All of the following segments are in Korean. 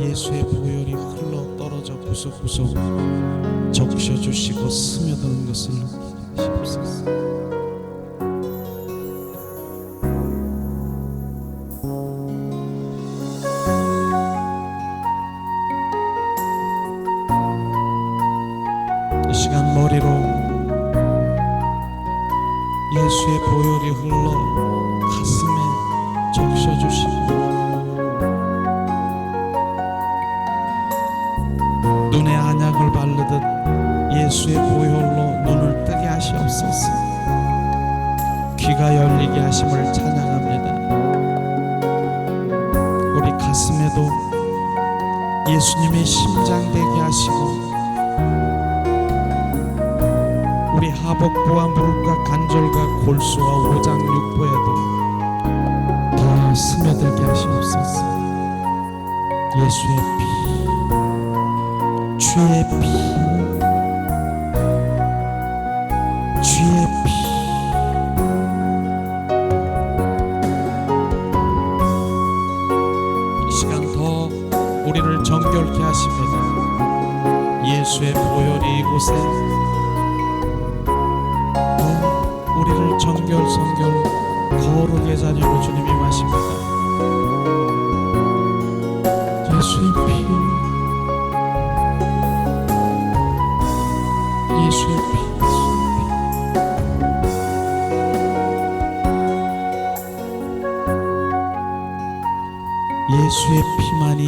예수의 보혈이 흘러 떨어져 구석구석 적셔주시고 스며드는 것을 느끼게 하시옵소서. 이 시간 머리로 예수의 보혈이 흘러 가슴에 적셔주시고 눈에 안약을 바르듯 예수의 보혈로 눈을 뜨게 하시옵소서. 귀가 열리게 하심을 찬양합니다. 우리 가슴에도 예수님의 심장 되게 하시고 우리 하복부와 무릎과 관절과 골수와 오장육부에도 다 스며들게 하시옵소서. 예수의 피, 주의 피, 주의 피. 이 시간 더 우리를 정결케 하십니다. 예수의 보혈이 이곳에 우리를 정결성결 거룩의 자녀로 주님이 마십니다. 예수의 피, 예수의 피, 예수의 피만이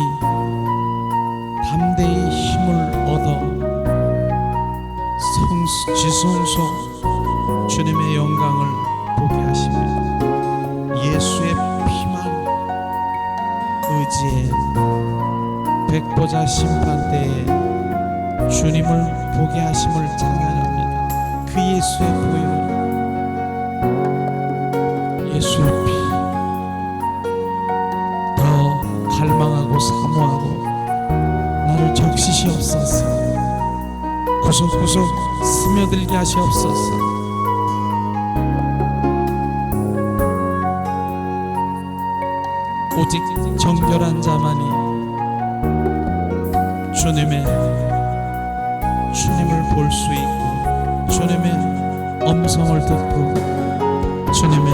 담대히 힘을 얻어 지성소 주님의 영광을 보게 하십니다. 예수의 피만 의지해 백보자 심판대에 주님을 보게 하심을 찬양합니다. 그 예수의 보혈, 예수의 피, 더 갈망하고 사모하고 나를 적시시옵소서. 구석구석 스며들게 하시옵소서. 오직 정결한 자만이 주님을 볼 수 있고 주님의 음성을 듣고 주님의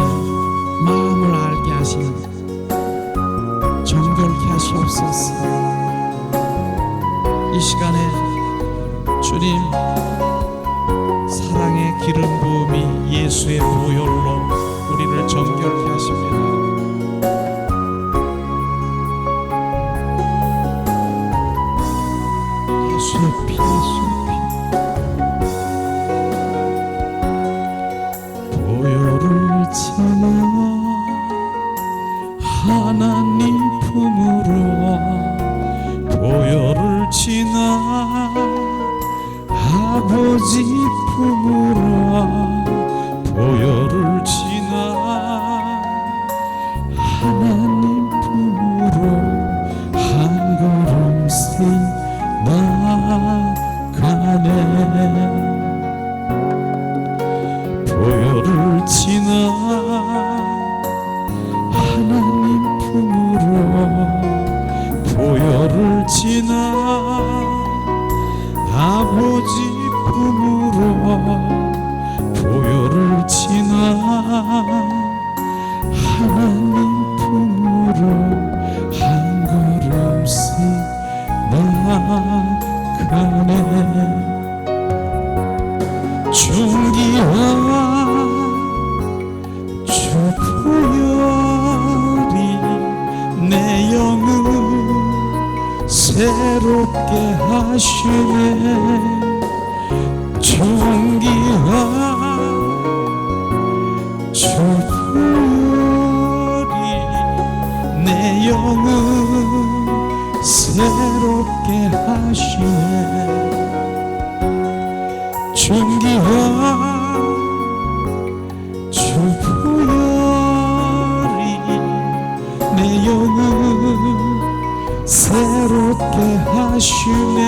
마음을 알게 하시는 정결케 하시옵소서. 이 시간에 주님 사랑의 기름 부음이 예수의 보혈로 우리를 정결케 하십니다. 예수의 피, 예수의 피. 보혈을 지나 하나님 품으로 보혈을 지나 아버지 품으로 보혈을 지나 하나님 품으로 한 걸음씩 나가네. 보혈을 지나 하나님 품으로 보혈을 지나 아버지 품으로 보혈을 지나 하나님 품으로 한 걸음씩 나가네. 존귀한 주 보혈이 내 영을 새롭게 하시네. 존귀한 주 보혈이 내 영을 새롭게 하시네. 존귀한 주 보혈이 내 영을 새롭게 하시네.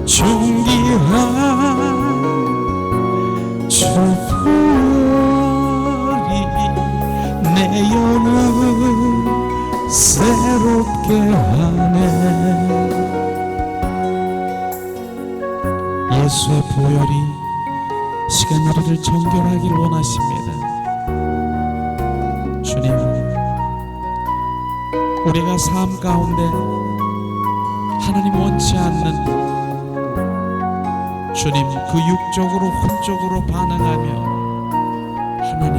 존귀한 주 보혈이 내 영을 새롭게 하네. 예수의 보혈이 시간 우리를 정결하길 원하십니다. 주님, 우리가 삶 가운데 하나님 원치 않는 주님 그 육적으로 혼적으로 반응하며 하나님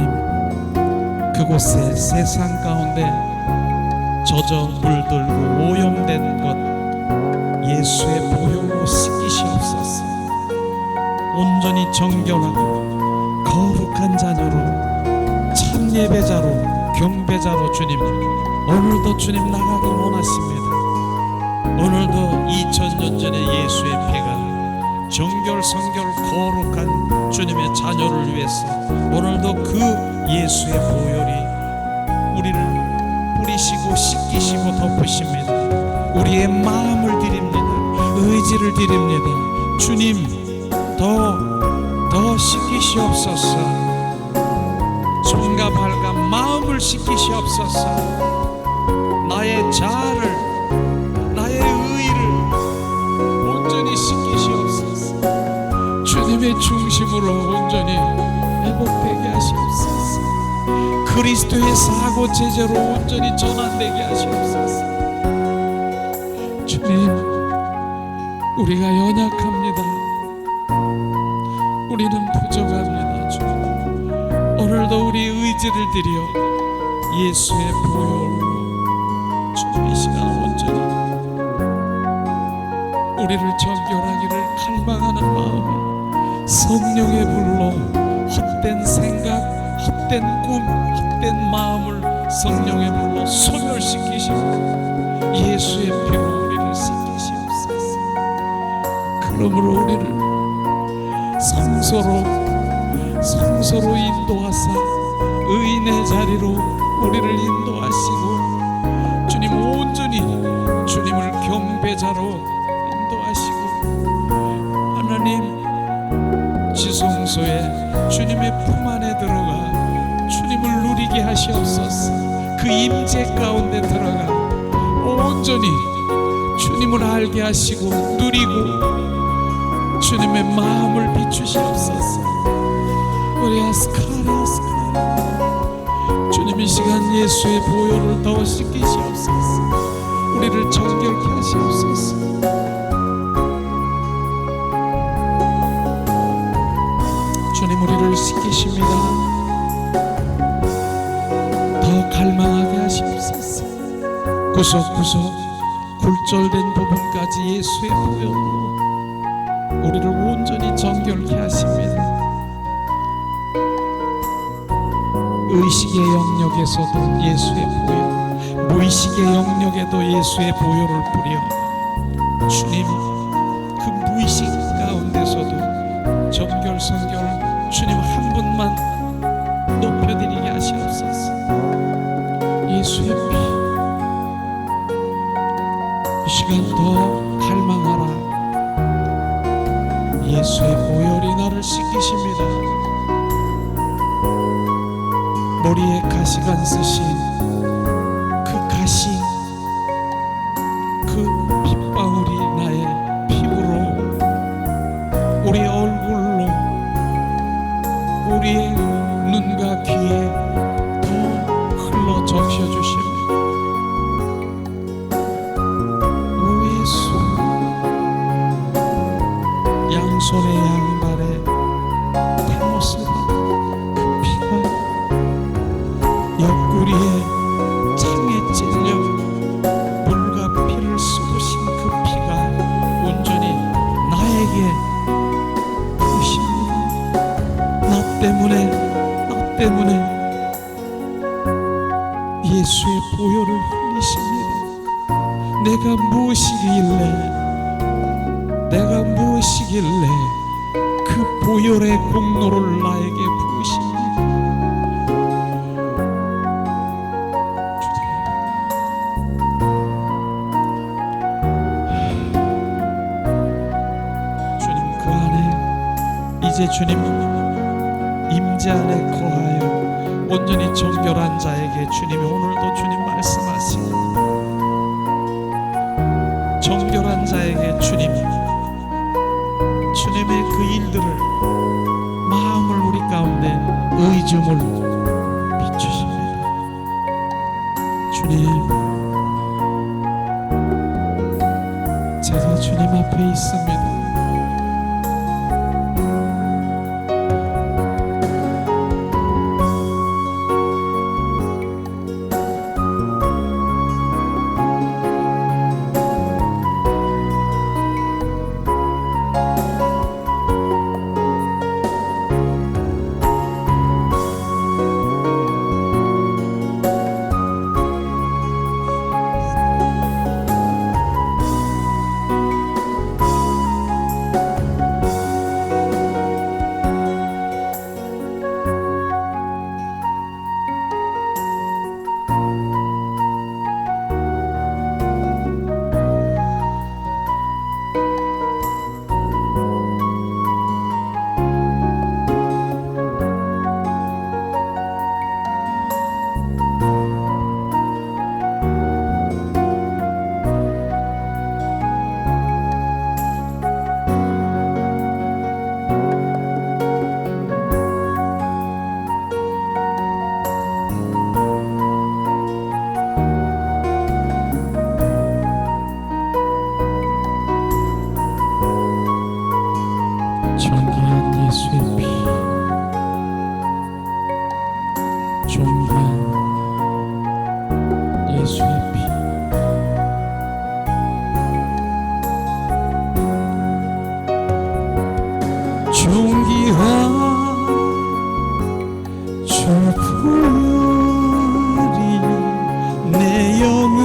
그곳에 세상 가운데 젖어 물들고 오염된 것 예수의 보혈로 씻기시옵소서. 온전히 정결하고 거룩한 자녀로 참 예배자로 경배자로 주님 오늘도 주님 나가길 원하십니다. 오늘도 2000년 전에 예수의 피가 정결 성결 거룩한 주님의 자녀를 위해서 오늘도 그 예수의 보혈이 우리를 뿌리시고 씻기시고 덮으십니다. 우리의 마음을 드립니다. 의지를 드립니다. 주님 더 씻기시옵소서. 손과 발과 마음을 씻기시옵소서. 나의 자아를 나의 의의를 온전히 씻기시옵소서. 주님의 중심으로 온전히 회복되게 하시옵소서. 그리스도의 사고 제재로 온전히 전환되게 하시옵소서. 주님, 우리가 연약합니다. 우리는 부족합니다. 주님, 오늘도 우리 의지를 드려 예수의 보혈로 주님 이 시간 온전히 우리를 정결하기를 갈망하는 마음에 성령의 불로 헛된 생각, 헛된 꿈, 헛된 마음을 성령의 불로 소멸시키시고 예수의 피로 우리를 씻기시옵소서. 그러므로 우리를 성소로 인도하사 의인의 자리로 우리를 인도하시고 주님 온전히 주님을 경배자로 인도하시고 하나님 지성소에 주님의 품 안에 들어가 주님을 누리게 하시옵소서. 그 임재 가운데 들어가 온전히 주님을 알게 하시고 누리고 주님의 마음을 비추시옵소서. 우리 아스카라 주님 이 시간 예수의 보혈을 더 씻기시옵소서. 우리를 정결케 하시옵소서. 주님 우리를 씻기십니다. 더 갈망하게 하시옵소서. 구석구석 굴절된 부분까지 예수의 보혈로 우리를 온전히 정결케 하십니다. 의식의 영역에서도 예수의 보혈, 무의식의 영역에도 예수의 보혈을 뿌려 주님 그 무의식 가운데서도 정결 성결 주님 한 분만 높여드리게 하시옵소서. 예수의 피 이 시간 더 갈망하라. 예수의 보혈이 나를 씻기십니다. 머리에 가시관 쓰신 그 가시 그 핏방울이 나의 피부로 우리 얼굴로 우리의 눈과 귀에 더 흘러 적셔주십니다. 오 예수 양손에 양발에 탈못을 그 피가 옆구리에 창에 찔려 물과 피를 쏟으신 그 피가 온전히 나에게 부으십니다. 나 때문에 예수의 보혈을 흘리십니다. 내가 무엇이길래 그 보혈의 공로를 나에게 부으십니다. 주님 그 안에 이제 주님 임재 안에 거하여 온전히 정결한 자에게 주님이 오늘도 주님 말씀하시고 믿음을 비추십니다. 주님, 제가 주님 앞에 있습니다. 존귀한 예수의 피, 존귀한 예수의 피, 존귀한 주 보혈이 내 영을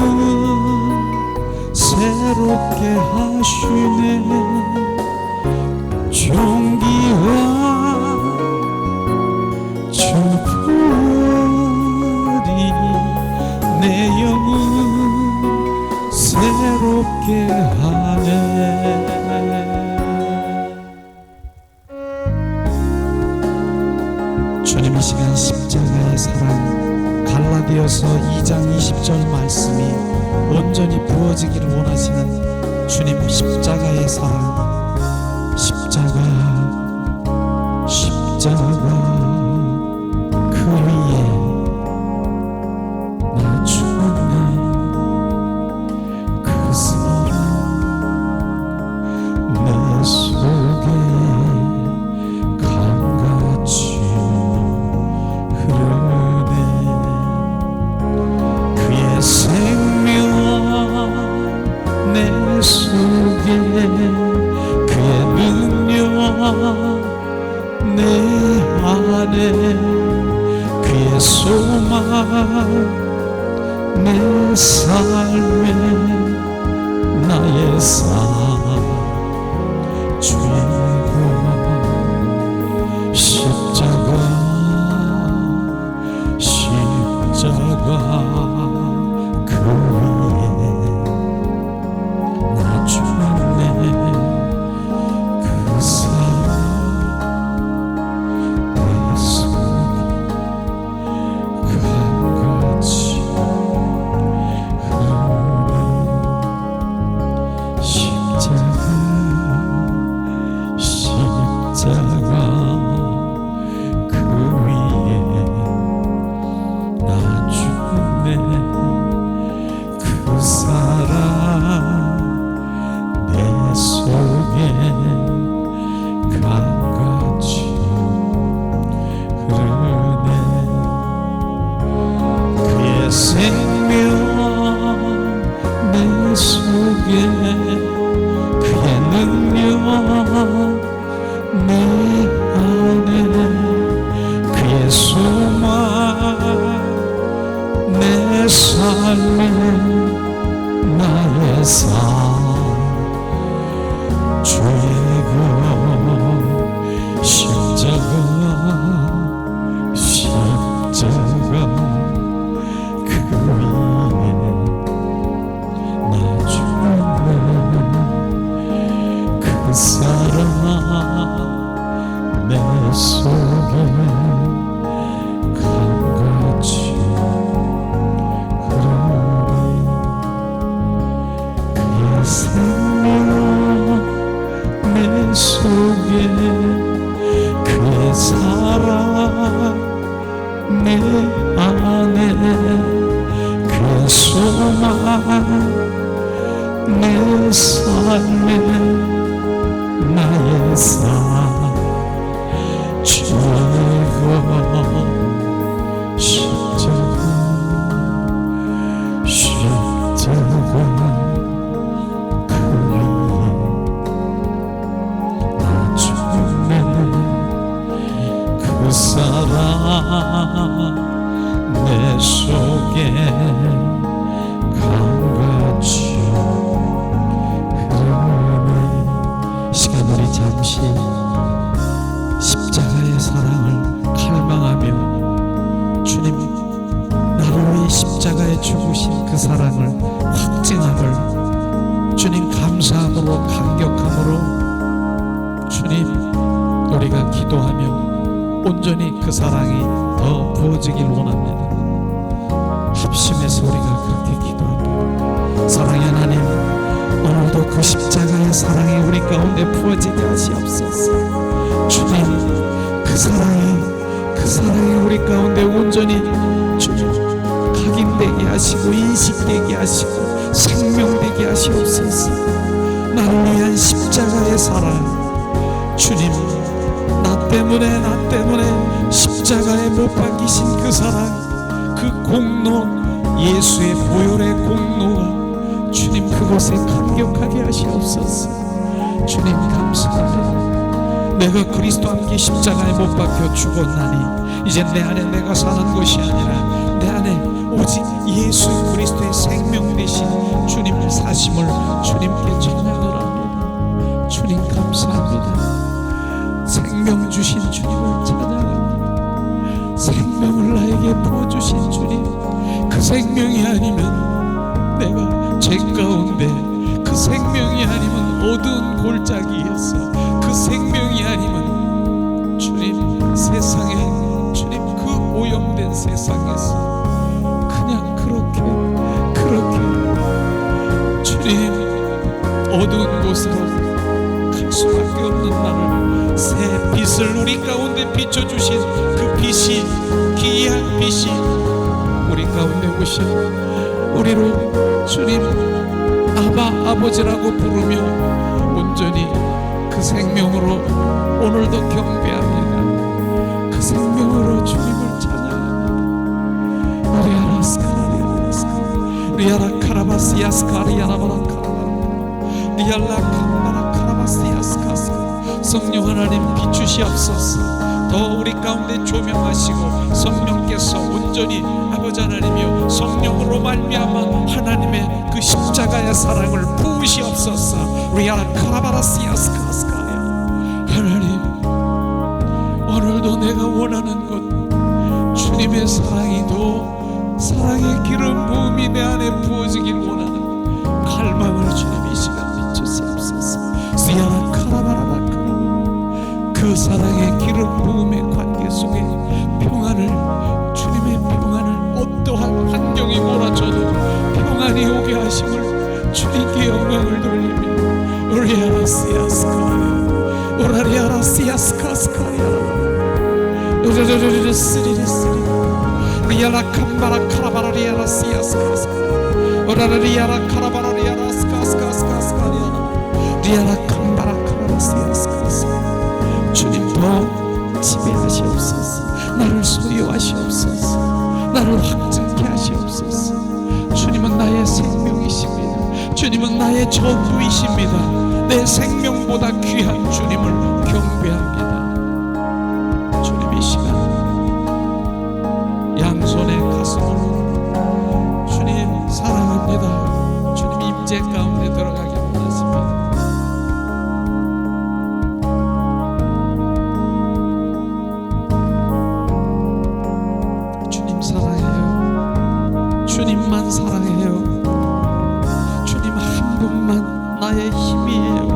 새롭게 하시네. 존귀한 주 보혈이 내 영을 새롭게 하네. 주님, 이 시간 십자가의 사랑, 갈라디아서 2장 20절 말씀이 온전히 부어지기를 원하시는 주님 십자가의 사랑, 십자가 그 위에 나 죽었네. 그 사랑 내 속에 강같이 흐르네. 그의 생명 내 속에, 그의 능력 내 안에, 그의 소망 내 삶에, 나의 삶 주이고. 십자가 그 위에 나 죽었네. 그 사랑 내 속에 강같이 흐르네. 십자가 그 위에 나 죽었네. 그 사랑 내 속에 강같이 흐르네. 그의 생명 내 속에, 그의 능력 내 안에, 그의 소망 내 삶에, 나의 삶 주이고. 십자가 그 위에 나 죽었네. 그 사랑 내 속에 강같이 흐르네. 그의 생명 내 속에, 그의 사랑 내 안에 그 소망 내 삶에 나의 삶 주고 십자가 그 나 죽네 그 사랑 내 속에 강같이 흐르네. 시간 우리 잠시 십자가의 사랑을 갈망하며 주님 나를 위해 십자가에 죽으신 그 사랑을 확증함을 주님 감사함으로 감격함으로 주님 우리가 기도하며 온전히 그 사랑이 더 부어지길 원합니다. 합심해서 우리가 그렇게 기도합니다. 사랑의 하나님, 오늘도 그 십자가의 사랑이 우리 가운데 부어지게 하시옵소서. 주님 그 사랑이 우리 가운데 온전히 주님 각인되게 하시고 인식되게 하시고 생명되게 하시옵소서. 나를 위한 십자가의 사랑 주님 나 때문에 십자가에 못 박히신 그 사랑 그 공로 예수의 보혈의 공로가 주님 그곳에 감격하게 하시옵소서. 주님 감사합니다. 내가 그리스도와 함께 십자가에 못 박혀 죽었나니 이제 내 안에 내가 사는 것이 아니라 내 안에 오직 예수 그리스도의 생명 되신 주님의 사심을 주님께 찬양을 합니다. 주님 감사합니다. 생명 주신 주님을 찬양합니다. 생명을 나에게 부어주신 주님 그 생명이 아니면 내가 죄 가운데 그 생명이 아니면 어두운 골짜기에서 그 생명이 아니면 주님 세상에 주님 그 오염된 세상에서 그냥 그렇게 주님 어두운 곳으로 갈 수밖에 없는 나를 새 빛을 우리 가운데 비춰주신 그 빛이 기이한 빛이 우리 가운데 오셔 우리를 주님 아바 아버지라고 부르며 온전히 그 생명으로 오늘도 경배합니다. 그 생명으로 주님을 찬양합니다. 리아라 카라바시아스카 리아라바라 카라바 리알라 캄바라 카라바시아스카스카 성령 하나님 비추시옵소서. 더 우리 가운데 조명하시고 성령께서 온전히 아버지 하나님이여 성령으로 말미암아 하나님의 그 십자가의 사랑을 부으시옵소서. 리아라 카라바라시아스카스카야 하나님 오늘도 내가 원하는 것 주님의 사랑이 더 사랑의 기름 부음이 내 안에 부어지길 원하는 갈망을 주님 이 시간 비추시옵소서. 리아라 카라바라라 그 사랑의 기름 부음의 관계 속에 평안을 주님의 평안을 어떠한 환경이 몰아쳐도 평안이 오게 하심을 주님께 영광을 돌리며 우리아라시아스카야 오라리아라시아스카스카야 우르르르르스리르스리 리아라 캄바라 카라바라 리아라시아스카스카 오라리아라 카라바라 리아라스카스카스카스카리아 리아라 캄바라 카라바시아스카스카 주님 더 지배하시옵소서. 나를 소유하시옵소서. 나를 확증케 하시옵소서. 주님은 나의 생명이십니다. 주님은 나의 전부이십니다. 내 생명보다 귀한 주님을 경배합니다. 주님 이 시간 양손의 가슴으로 주님 사랑합니다. 주님 임재 가운데 들어가길 원하십니다. 주님만 사랑해요. 주님 한 분만 나의 힘이에요.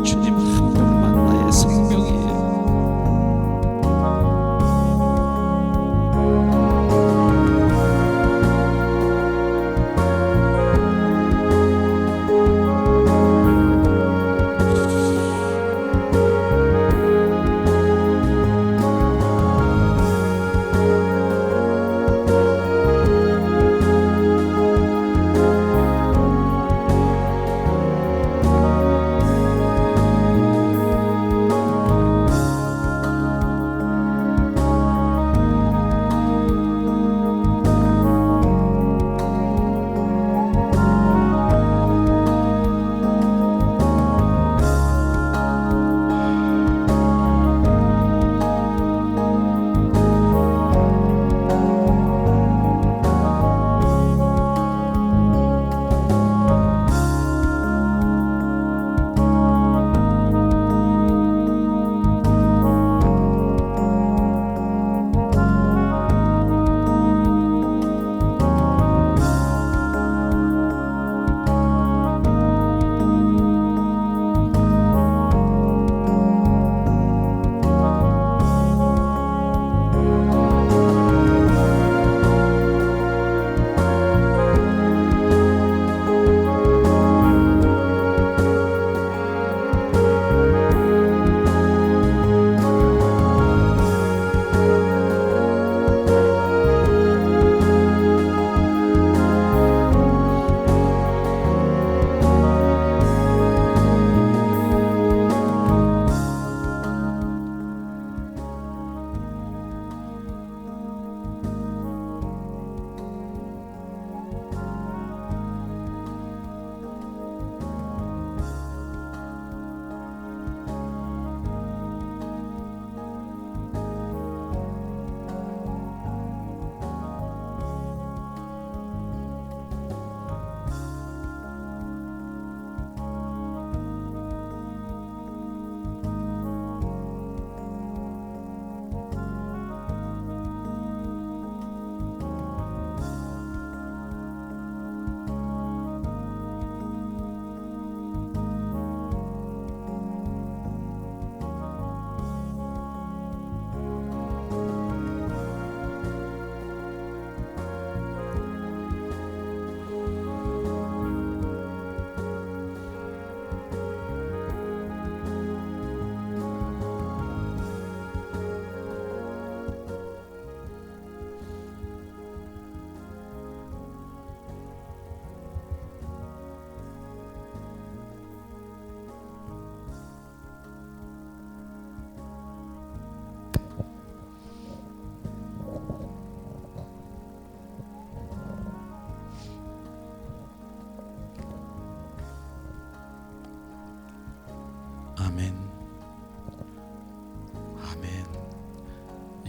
주님 한 분만 나의 생명이에요.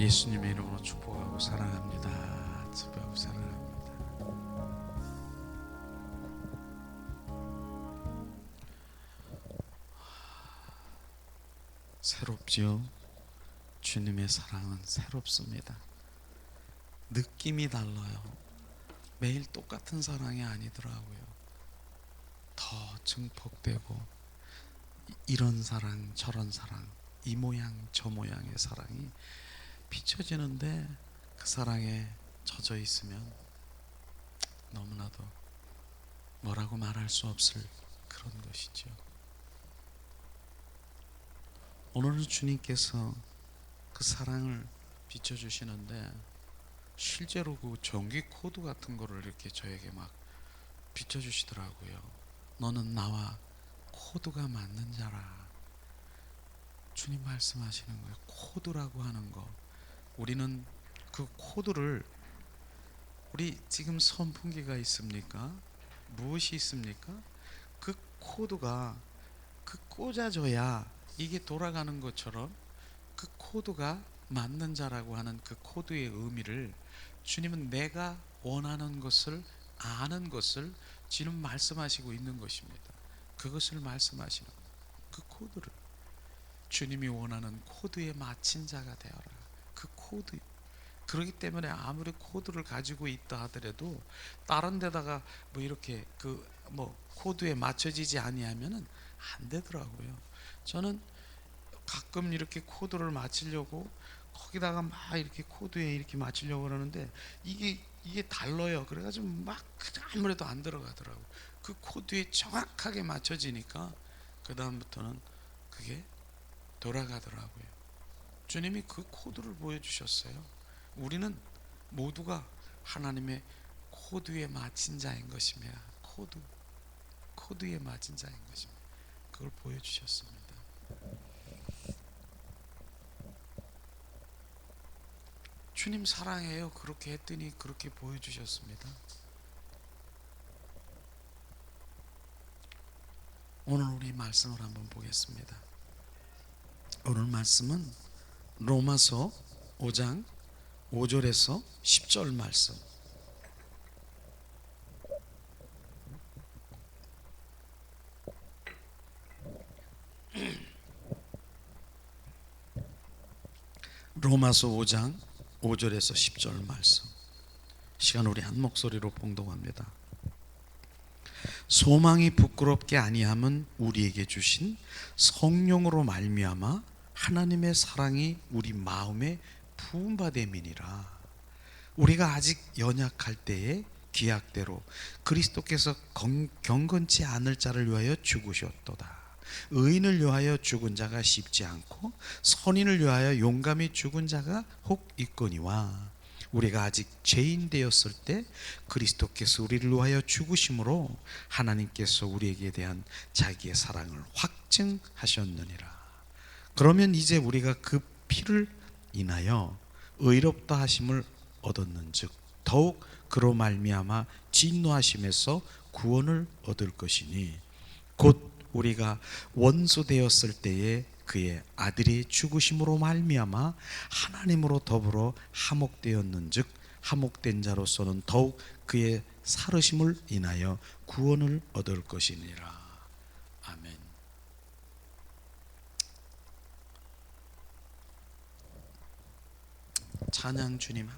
예수님의 이름으로 축복하고 사랑합니다. 축복하고 사랑합니다. 새롭지요? 주님의 사랑은 새롭습니다. 느낌이 달라요. 매일 똑같은 사랑이 아니더라고요. 더 증폭되고, 이런 사랑 저런 사랑, 이 모양 저 모양의 사랑이 비춰지는데, 그 사랑에 젖어 있으면 너무나도 뭐라고 말할 수 없을 그런 것이죠. 오늘은 주님께서 그 사랑을 비춰주시는데, 실제로 그 전기 코드 같은 거를 이렇게 저에게 막 비춰주시더라고요. 너는 나와 코드가 맞는 자라. 주님 말씀하시는 거예요. 코드라고 하는 거. 우리는 그 코드를, 우리 지금 선풍기가 있습니까? 무엇이 있습니까? 그 코드가 그 꽂아줘야 이게 돌아가는 것처럼, 그 코드가 맞는 자라고 하는 그 코드의 의미를 주님은 내가 원하는 것을 아는 것을 지금 말씀하시고 있는 것입니다. 그것을 말씀하시는 거예요. 그 코드를, 주님이 원하는 코드에 맞힌 자가 되어라. 그 코드. 그렇기 때문에 아무리 코드를 가지고 있다 하더라도 다른 데다가 뭐 이렇게 그 뭐 코드에 맞춰지지 아니하면은 안 되더라고요. 저는 가끔 이렇게 코드를 맞추려고 거기다가 막 이렇게 코드에 이렇게 맞추려고 그러는데 이게 달라요. 그래가지고 막 아무래도 안 들어가더라고요. 그 코드에 정확하게 맞춰지니까 그 다음부터는 그게 돌아가더라고요. 주님이 그 코드를 보여주셨어요. 우리는 모두가 하나님의 코드에 맞힌 자인 것입니다. 코드에 맞은 자인 것입니다. 그걸 보여주셨습니다. 주님 사랑해요. 그렇게 했더니 그렇게 보여주셨습니다. 오늘 우리 말씀을 한번 보겠습니다. 오늘 말씀은 로마서 5장 5절에서 10절 말씀. 로마서 5장 5절에서 10절 말씀. 시간 우리 한 목소리로 봉독합니다. 소망이 부끄럽게 아니함은 우리에게 주신 성령으로 말미암아 하나님의 사랑이 우리 마음에 부음받음이니라. 우리가 아직 연약할 때에 기약대로 그리스도께서 경건치 않을 자를 위하여 죽으셨도다. 의인을 위하여 죽은 자가 쉽지 않고 선인을 위하여 용감히 죽은 자가 혹 있거니와, 우리가 아직 죄인 되었을 때 그리스도께서 우리를 위하여 죽으심으로 하나님께서 우리에게 대한 자기의 사랑을 확증하셨느니라. 그러면 이제 우리가 그 피를 인하여 의롭다 하심을 얻었는즉 더욱 그로 말미암아 진노하심에서 구원을 얻을 것이니, 곧 우리가 원수 되었을 때에 그의 아들이 죽으심으로 말미암아 하나님으로 더불어 화목되었는즉 화목된 자로서는 더욱 그의 살으심을 인하여 구원을 얻을 것이니라. 아멘. 찬양 주님.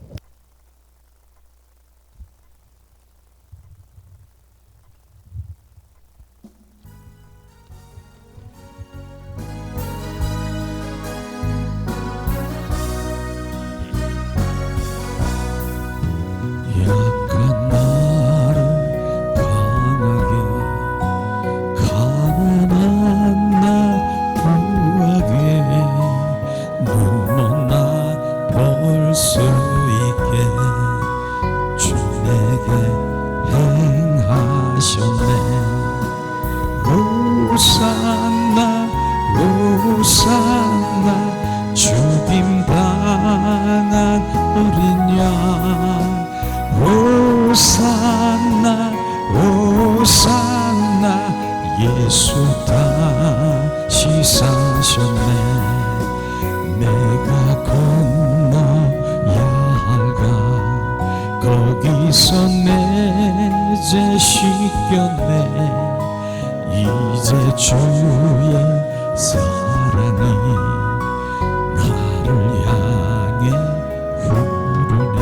약한 나를 강하게, 가난한 나 부하게, 눈먼 나 볼 수 있게 주 내게 행하셨네. 호산나 호산나 죽임 당한 어린 양, 호산나 호산나 예수 다시 사셨네. 내가 건너 이제 씻겼네. 이제 주의 사랑이 나를 향해 흐르네.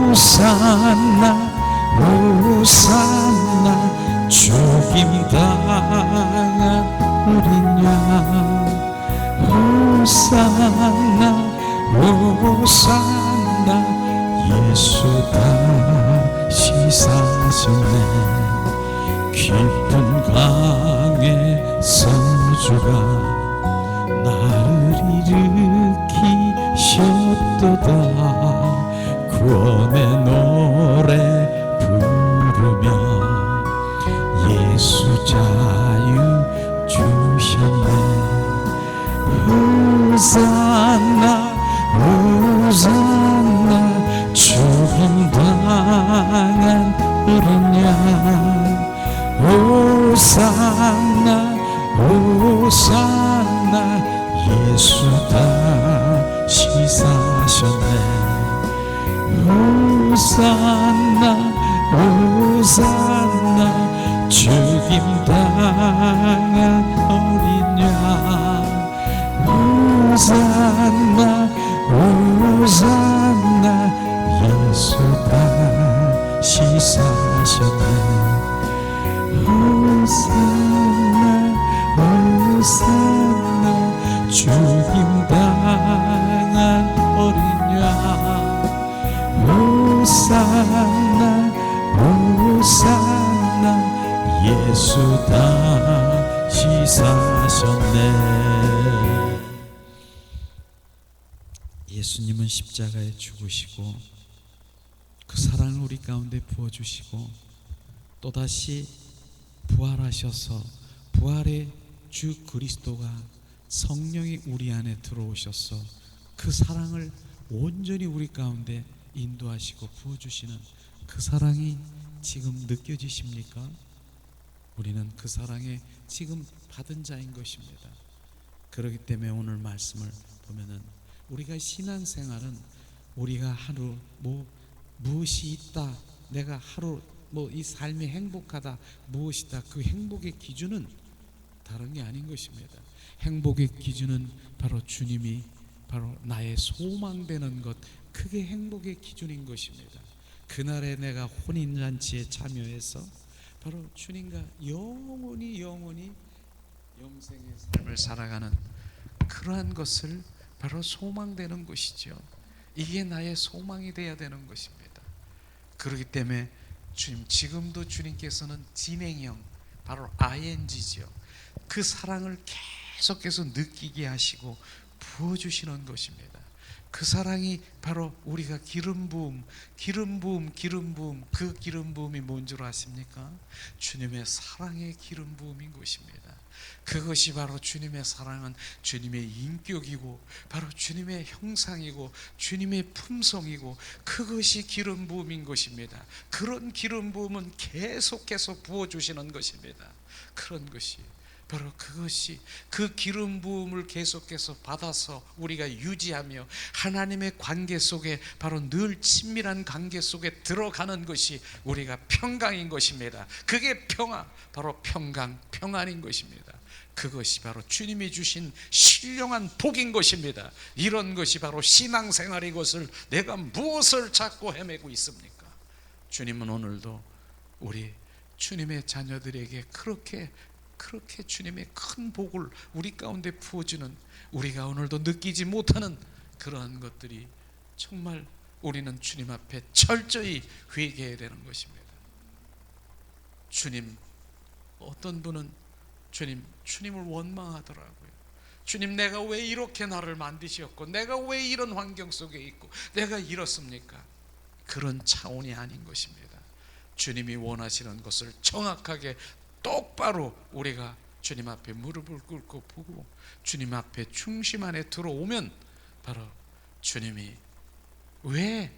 호산나 호산나 죽임당한 어린 양. 호산나 호산나 예수 다시 사셨네. 깊은 강에 선주가 나를 일으키셨도다. 구원의 노래 부르며 예수 자유 주셨네. 호산나 호산나 죽임당한 어린 양. 호산나 호산나 예수 다시 사셨네. 호산나 호산나 죽임당한 어린 양. 호산나 호산나 예수 다시 사셨네. 호산나 호산나 죽임당한 어린 양. 호산나 호산나 예수 다시 사셨네. 예수님은 십자가에 죽으시고 그 사랑을 우리 가운데 부어주시고 또다시 부활하셔서 부활의 주 그리스도가 성령이 우리 안에 들어오셔서 그 사랑을 온전히 우리 가운데 인도하시고 부어주시는 그 사랑이 지금 느껴지십니까? 우리는 그 사랑에 지금 받은 자인 것입니다. 그렇기 때문에 오늘 말씀을 보면은 우리가 신앙생활은 우리가 하루 무엇이 있다, 내가 하루 이 삶이 행복하다, 무엇이다, 그 행복의 기준은 다른 게 아닌 것입니다. 행복의 기준은 바로 주님이 바로 나의 소망되는 것, 그게 행복의 기준인 것입니다. 그날에 내가 혼인잔치에 참여해서 바로 주님과 영원히 영생의 삶을 살아가는 그러한 것을 바로 소망되는 것이죠. 이게 나의 소망이 되어야 되는 것입니다. 그렇기 때문에 주님, 지금도 주님께서는 진행형, 바로 ing죠. 그 사랑을 계속해서 느끼게 하시고 부어주시는 것입니다. 그 사랑이 바로 우리가 기름 부음, 그 기름 부음이 뭔 줄 아십니까? 주님의 사랑의 기름 부음인 것입니다. 그것이 바로 주님의 사랑은 주님의 인격이고 바로 주님의 형상이고 주님의 품성이고 그것이 기름 부음인 것입니다. 그런 기름 부음은 계속해서 부어주시는 것입니다. 그런 것이 바로 그것이 그 기름 부음을 계속해서 받아서 우리가 유지하며 하나님의 관계 속에 바로 늘 친밀한 관계 속에 들어가는 것이 우리가 평강인 것입니다. 그게 평화, 바로 평안인 것입니다. 그것이 바로 주님이 주신 신령한 복인 것입니다. 이런 것이 바로 신앙생활인 것을 내가 무엇을 찾고 헤매고 있습니까? 주님은 오늘도 우리 주님의 자녀들에게 그렇게 주님의 큰 복을 우리 가운데 부어주는, 우리가 오늘도 느끼지 못하는 그러한 것들이 정말 우리는 주님 앞에 철저히 회개해야 되는 것입니다. 주님, 어떤 분은 주님을 원망하더라고요. 주님, 내가 왜 이렇게 나를 만드셨고 내가 왜 이런 환경 속에 있고 내가 이렇습니까? 그런 차원이 아닌 것입니다. 주님이 원하시는 것을 정확하게 똑바로 우리가 주님 앞에 무릎을 꿇고 보고 주님 앞에 중심 안에 들어오면 바로 주님이 왜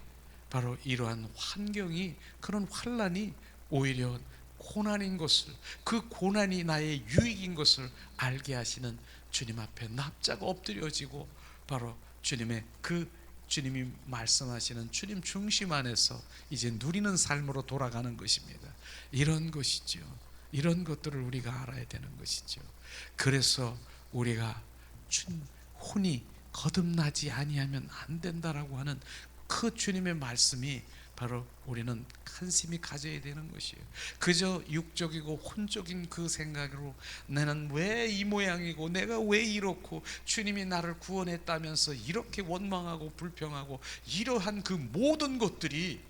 바로 이러한 환경이, 그런 환난이 오히려 고난인 것을, 그 고난이 나의 유익인 것을 알게 하시는 주님 앞에 납작 엎드려지고 바로 주님의 그 주님이 말씀하시는 주님 중심 안에서 이제 누리는 삶으로 돌아가는 것입니다. 이런 것이죠. 이런 것들을 우리가 알아야 되는 것이죠. 그래서 우리가 혼이 거듭나지 아니하면 안 된다라고 하는 그 주님의 말씀이 바로 우리는 간심히 가져야 되는 것이에요. 그저 육적이고 혼적인 그 생각으로 나는 왜 이 모양이고 내가 왜 이렇고 주님이 나를 구원했다면서 이렇게 원망하고 불평하고 이러한 그 모든 것들이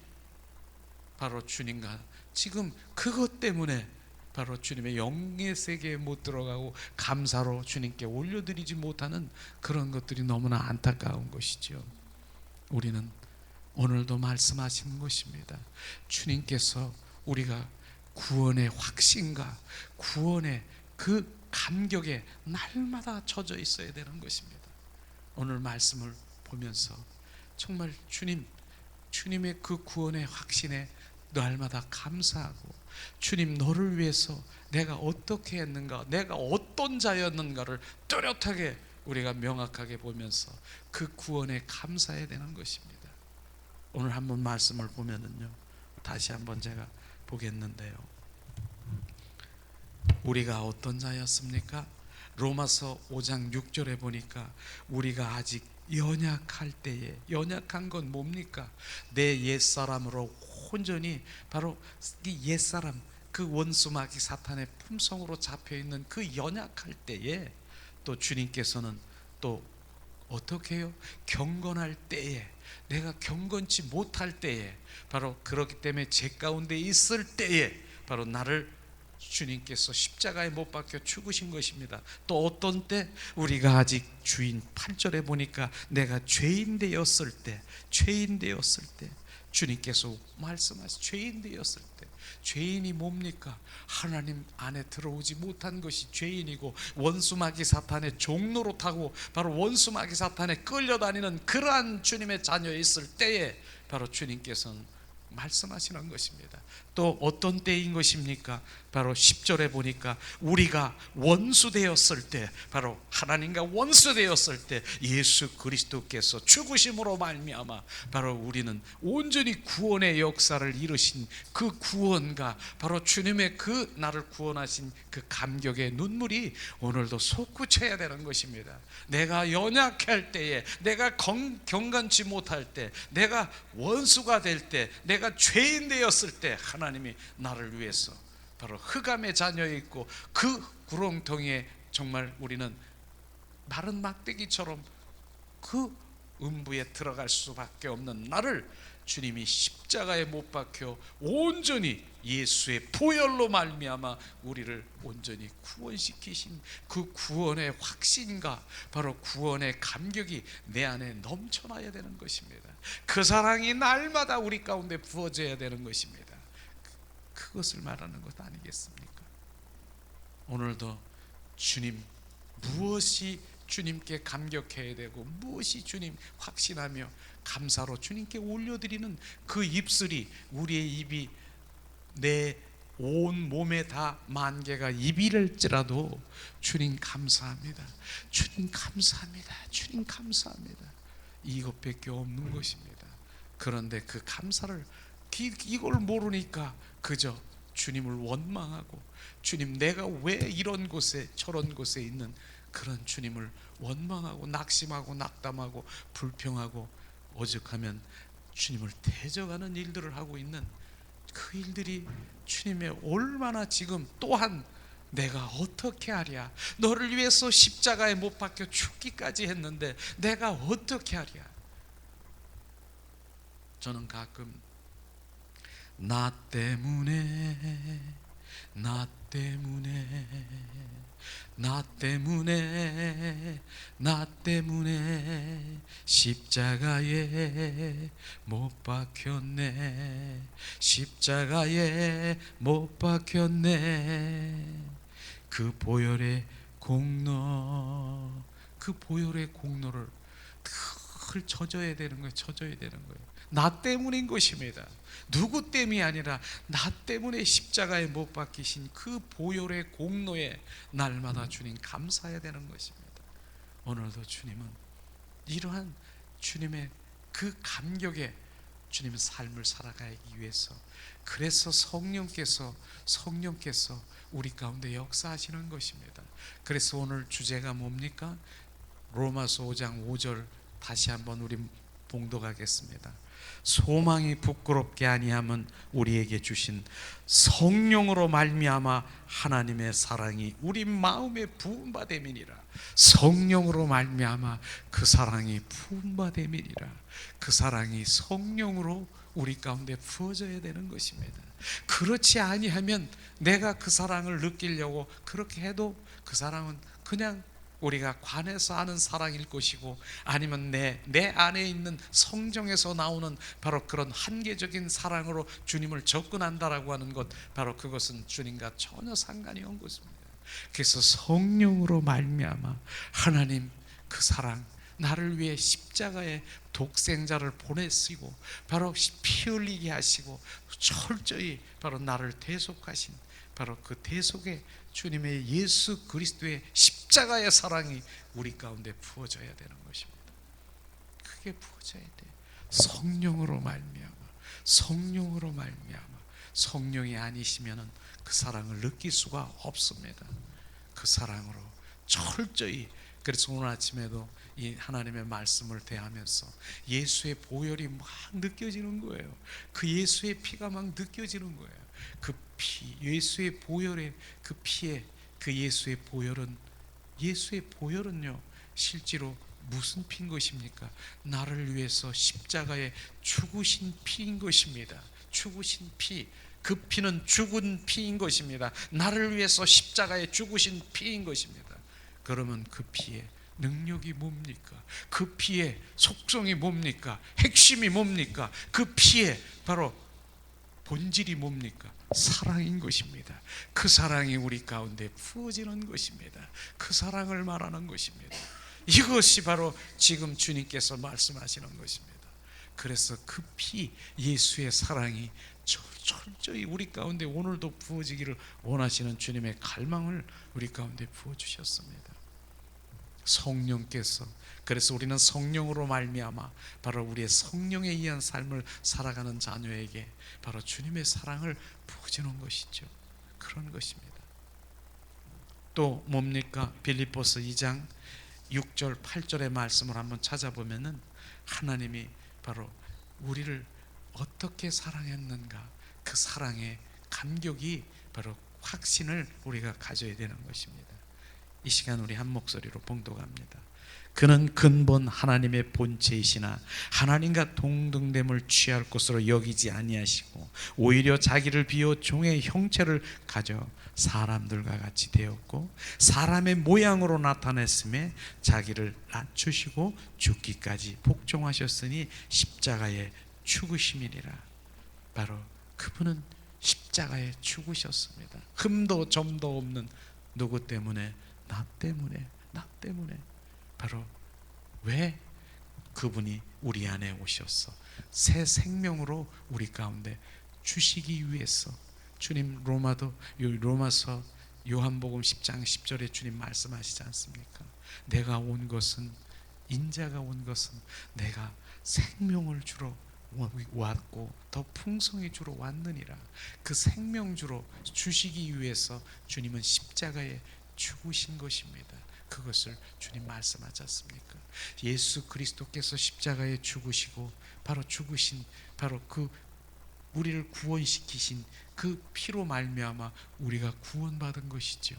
바로 주님과 지금 그것 때문에 바로 주님의 영의 세계에 못 들어가고 감사로 주님께 올려드리지 못하는 그런 것들이 너무나 안타까운 것이죠. 우리는 오늘도 말씀하시는 것입니다. 주님께서 우리가 구원의 확신과 구원의 그 감격에 날마다 젖어 있어야 되는 것입니다. 오늘 말씀을 보면서 정말 주님의 그 구원의 확신에 날마다 감사하고 주님 너를 위해서 내가 어떻게 했는가, 내가 어떤 자였는가를 뚜렷하게 우리가 명확하게 보면서 그 구원에 감사해야 되는 것입니다. 오늘 한번 말씀을 보면은요, 다시 한번 제가 보겠는데요, 우리가 어떤 자였습니까? 로마서 5장 6절에 보니까 우리가 아직 연약할 때에, 연약한 건 뭡니까? 내 옛사람으로 온전히 바로 이 옛사람, 그 원수 마귀 사탄의 품성으로 잡혀있는 그 연약할 때에 또 주님께서는 또 어떻게 해요? 경건할 때에, 내가 경건치 못할 때에, 바로 그렇기 때문에 제 가운데 있을 때에 바로 나를 주님께서 십자가에 못 박혀 죽으신 것입니다. 또 어떤 때? 우리가 아직 주인 8절에 보니까 내가 죄인 되었을 때, 죄인 되었을 때 주님께서 말씀하신 죄인 되었을 때, 죄인이 뭡니까? 하나님 안에 들어오지 못한 것이 죄인이고 원수 마귀 사탄의 종로로 타고 바로 원수 마귀 사탄에 끌려다니는 그러한 주님의 자녀에 있을 때에 바로 주님께서는 말씀하시는 것입니다. 또 어떤 때인 것입니까? 바로 10절에 보니까 우리가 원수 되었을 때, 바로 하나님과 원수 되었을 때 예수 그리스도께서 죽으심으로 말미암아 바로 우리는 온전히 구원의 역사를 이루신 그 구원과 바로 주님의 그 나를 구원하신 그 감격의 눈물이 오늘도 솟구쳐야 되는 것입니다. 내가 연약할 때에, 내가 경건치 못할 때, 내가 원수가 될 때, 내가 죄인 되었을 때 하나님이 나를 위해서 바로 흑암의 자녀에 있고 그 구렁텅이에 정말 우리는 마른 막대기처럼 그 음부에 들어갈 수밖에 없는 나를 주님이 십자가에 못 박혀 온전히 예수의 보혈로 말미암아 우리를 온전히 구원시키신 그 구원의 확신과 바로 구원의 감격이 내 안에 넘쳐나야 되는 것입니다. 그 사랑이 날마다 우리 가운데 부어져야 되는 것입니다. 그것을 말하는 것 아니겠습니까? 오늘도 주님, 무엇이 주님께 감격해야 되고 무엇이 주님 확신하며 감사로 주님께 올려드리는 그 입술이, 우리의 입이 내 온 몸에 다 만 개가 입이랄지라도 주님 감사합니다, 주님 감사합니다, 주님 감사합니다, 이것밖에 없는 것입니다. 그런데 그 감사를 이걸 모르니까 그저 주님을 원망하고, 주님 내가 왜 이런 곳에 저런 곳에 있는 그런 주님을 원망하고 낙심하고 낙담하고 불평하고 오죽하면 주님을 대적하는 일들을 하고 있는 그 일들이 주님의 얼마나 지금 또한 내가 어떻게 하랴, 너를 위해서 십자가에 못 박혀 죽기까지 했는데 내가 어떻게 하랴. 저는 가끔 나 때문에 나 때문에 나 때문에 나 때문에 십자가에 못 박혔네, 십자가에 못 박혔네. 그 보혈의 공로, 그 보혈의 공로를 늘 젖어야 되는 거예요. 젖어야 되는 거예요. 나 때문인 것입니다. 누구 때문이 아니라 나 때문에 십자가에 못 박히신 그 보혈의 공로에 날마다 주님 감사해야 되는 것입니다. 오늘도 주님은 이러한 주님의 그 감격에 주님의 삶을 살아가기 위해서, 그래서 성령께서 우리 가운데 역사하시는 것입니다. 그래서 오늘 주제가 뭡니까? 로마서 5장 5절 다시 한번 우리 봉독하겠습니다. 소망이 부끄럽게 아니함은 우리에게 주신 성령으로 말미암아 하나님의 사랑이 우리 마음에 부음받음이니라. 성령으로 말미암아 그 사랑이 부음받음이니라. 그 사랑이 성령으로 우리 가운데 부어져야 되는 것입니다. 그렇지 아니하면 내가 그 사랑을 느끼려고 그렇게 해도 그 사랑은 그냥 우리가 관해서 하는 사랑일 것이고, 아니면 내 안에 있는 성정에서 나오는 바로 그런 한계적인 사랑으로 주님을 접근한다라고 하는 것, 바로 그것은 주님과 전혀 상관이 없는 것입니다. 그래서 성령으로 말미암아 하나님 그 사랑, 나를 위해 십자가에 독생자를 보내시고 바로 피 흘리게 하시고 철저히 바로 나를 대속하신 바로 그 대속의 주님의 예수 그리스도의 십자가의 사랑이 우리 가운데 부어져야 되는 것입니다. 그게 부어져야 돼. 성령으로 말미암아, 성령으로 말미암아. 성령이 아니시면은 그 사랑을 느낄 수가 없습니다. 그 사랑으로 철저히. 그래서 오늘 아침에도 이 하나님의 말씀을 대하면서 예수의 보혈이 막 느껴지는 거예요. 그 예수의 피가 막 느껴지는 거예요. 그 피, 예수의 보혈의 그 피에, 그 예수의 보혈은요 실제로 무슨 피인 것입니까? 나를 위해서 십자가에 죽으신 피인 것입니다. 죽으신 피, 그 피는 죽은 피인 것입니다. 나를 위해서 십자가에 죽으신 피인 것입니다. 그러면 그 피의 능력이 뭡니까? 그 피의 속성이 뭡니까? 핵심이 뭡니까? 그 피의 바로 본질이 뭡니까? 사랑인 것입니다. 그 사랑이 우리 가운데 부어지는 것입니다. 그 사랑을 말하는 것입니다. 이것이 바로 지금 주님께서 말씀하시는 것입니다. 그래서 그 피, 예수의 사랑이 철저히 우리 가운데 오늘도 부어지기를 원하시는 주님의 갈망을 우리 가운데 부어주셨습니다. 성령께서, 그래서 우리는 성령으로 말미암아 바로 우리의 성령에 의한 삶을 살아가는 자녀에게 바로 주님의 사랑을 부어주는 것이죠. 그런 것입니다. 또 뭡니까? 빌립보서 2장 6절 8절의 말씀을 한번 찾아보면은 하나님이 바로 우리를 어떻게 사랑했는가, 그 사랑의 감격이 바로 확신을 우리가 가져야 되는 것입니다. 이 시간 우리 한 목소리로 봉독합니다. 그는 근본 하나님의 본체이시나 하나님과 동등됨을 취할 것으로 여기지 아니하시고 오히려 자기를 비워 종의 형체를 가져 사람들과 같이 되었고 사람의 모양으로 나타냈음에 자기를 낮추시고 죽기까지 복종하셨으니 십자가에 죽으심이니라. 바로 그분은 십자가에 죽으셨습니다. 흠도 점도 없는 누구 때문에? 나 때문에. 바로 왜? 그분이 우리 안에 오셔서 새 생명으로 우리 가운데 주시기 위해서. 주님 로마서 요한복음 10장 10절에 주님 말씀하시지 않습니까? 내가 온 것은, 인자가 온 것은 내가 생명을 주러 왔고 더 풍성히 주러 왔느니라. 그 생명 주러 주시기 위해서 주님은 십자가에 죽으신 것입니다. 그것을 주님 말씀하지 않습니까? 예수 그리스도께서 십자가에 죽으시고 바로 죽으신 바로 그 우리를 구원시키신 그 피로 말미암아 우리가 구원받은 것이죠.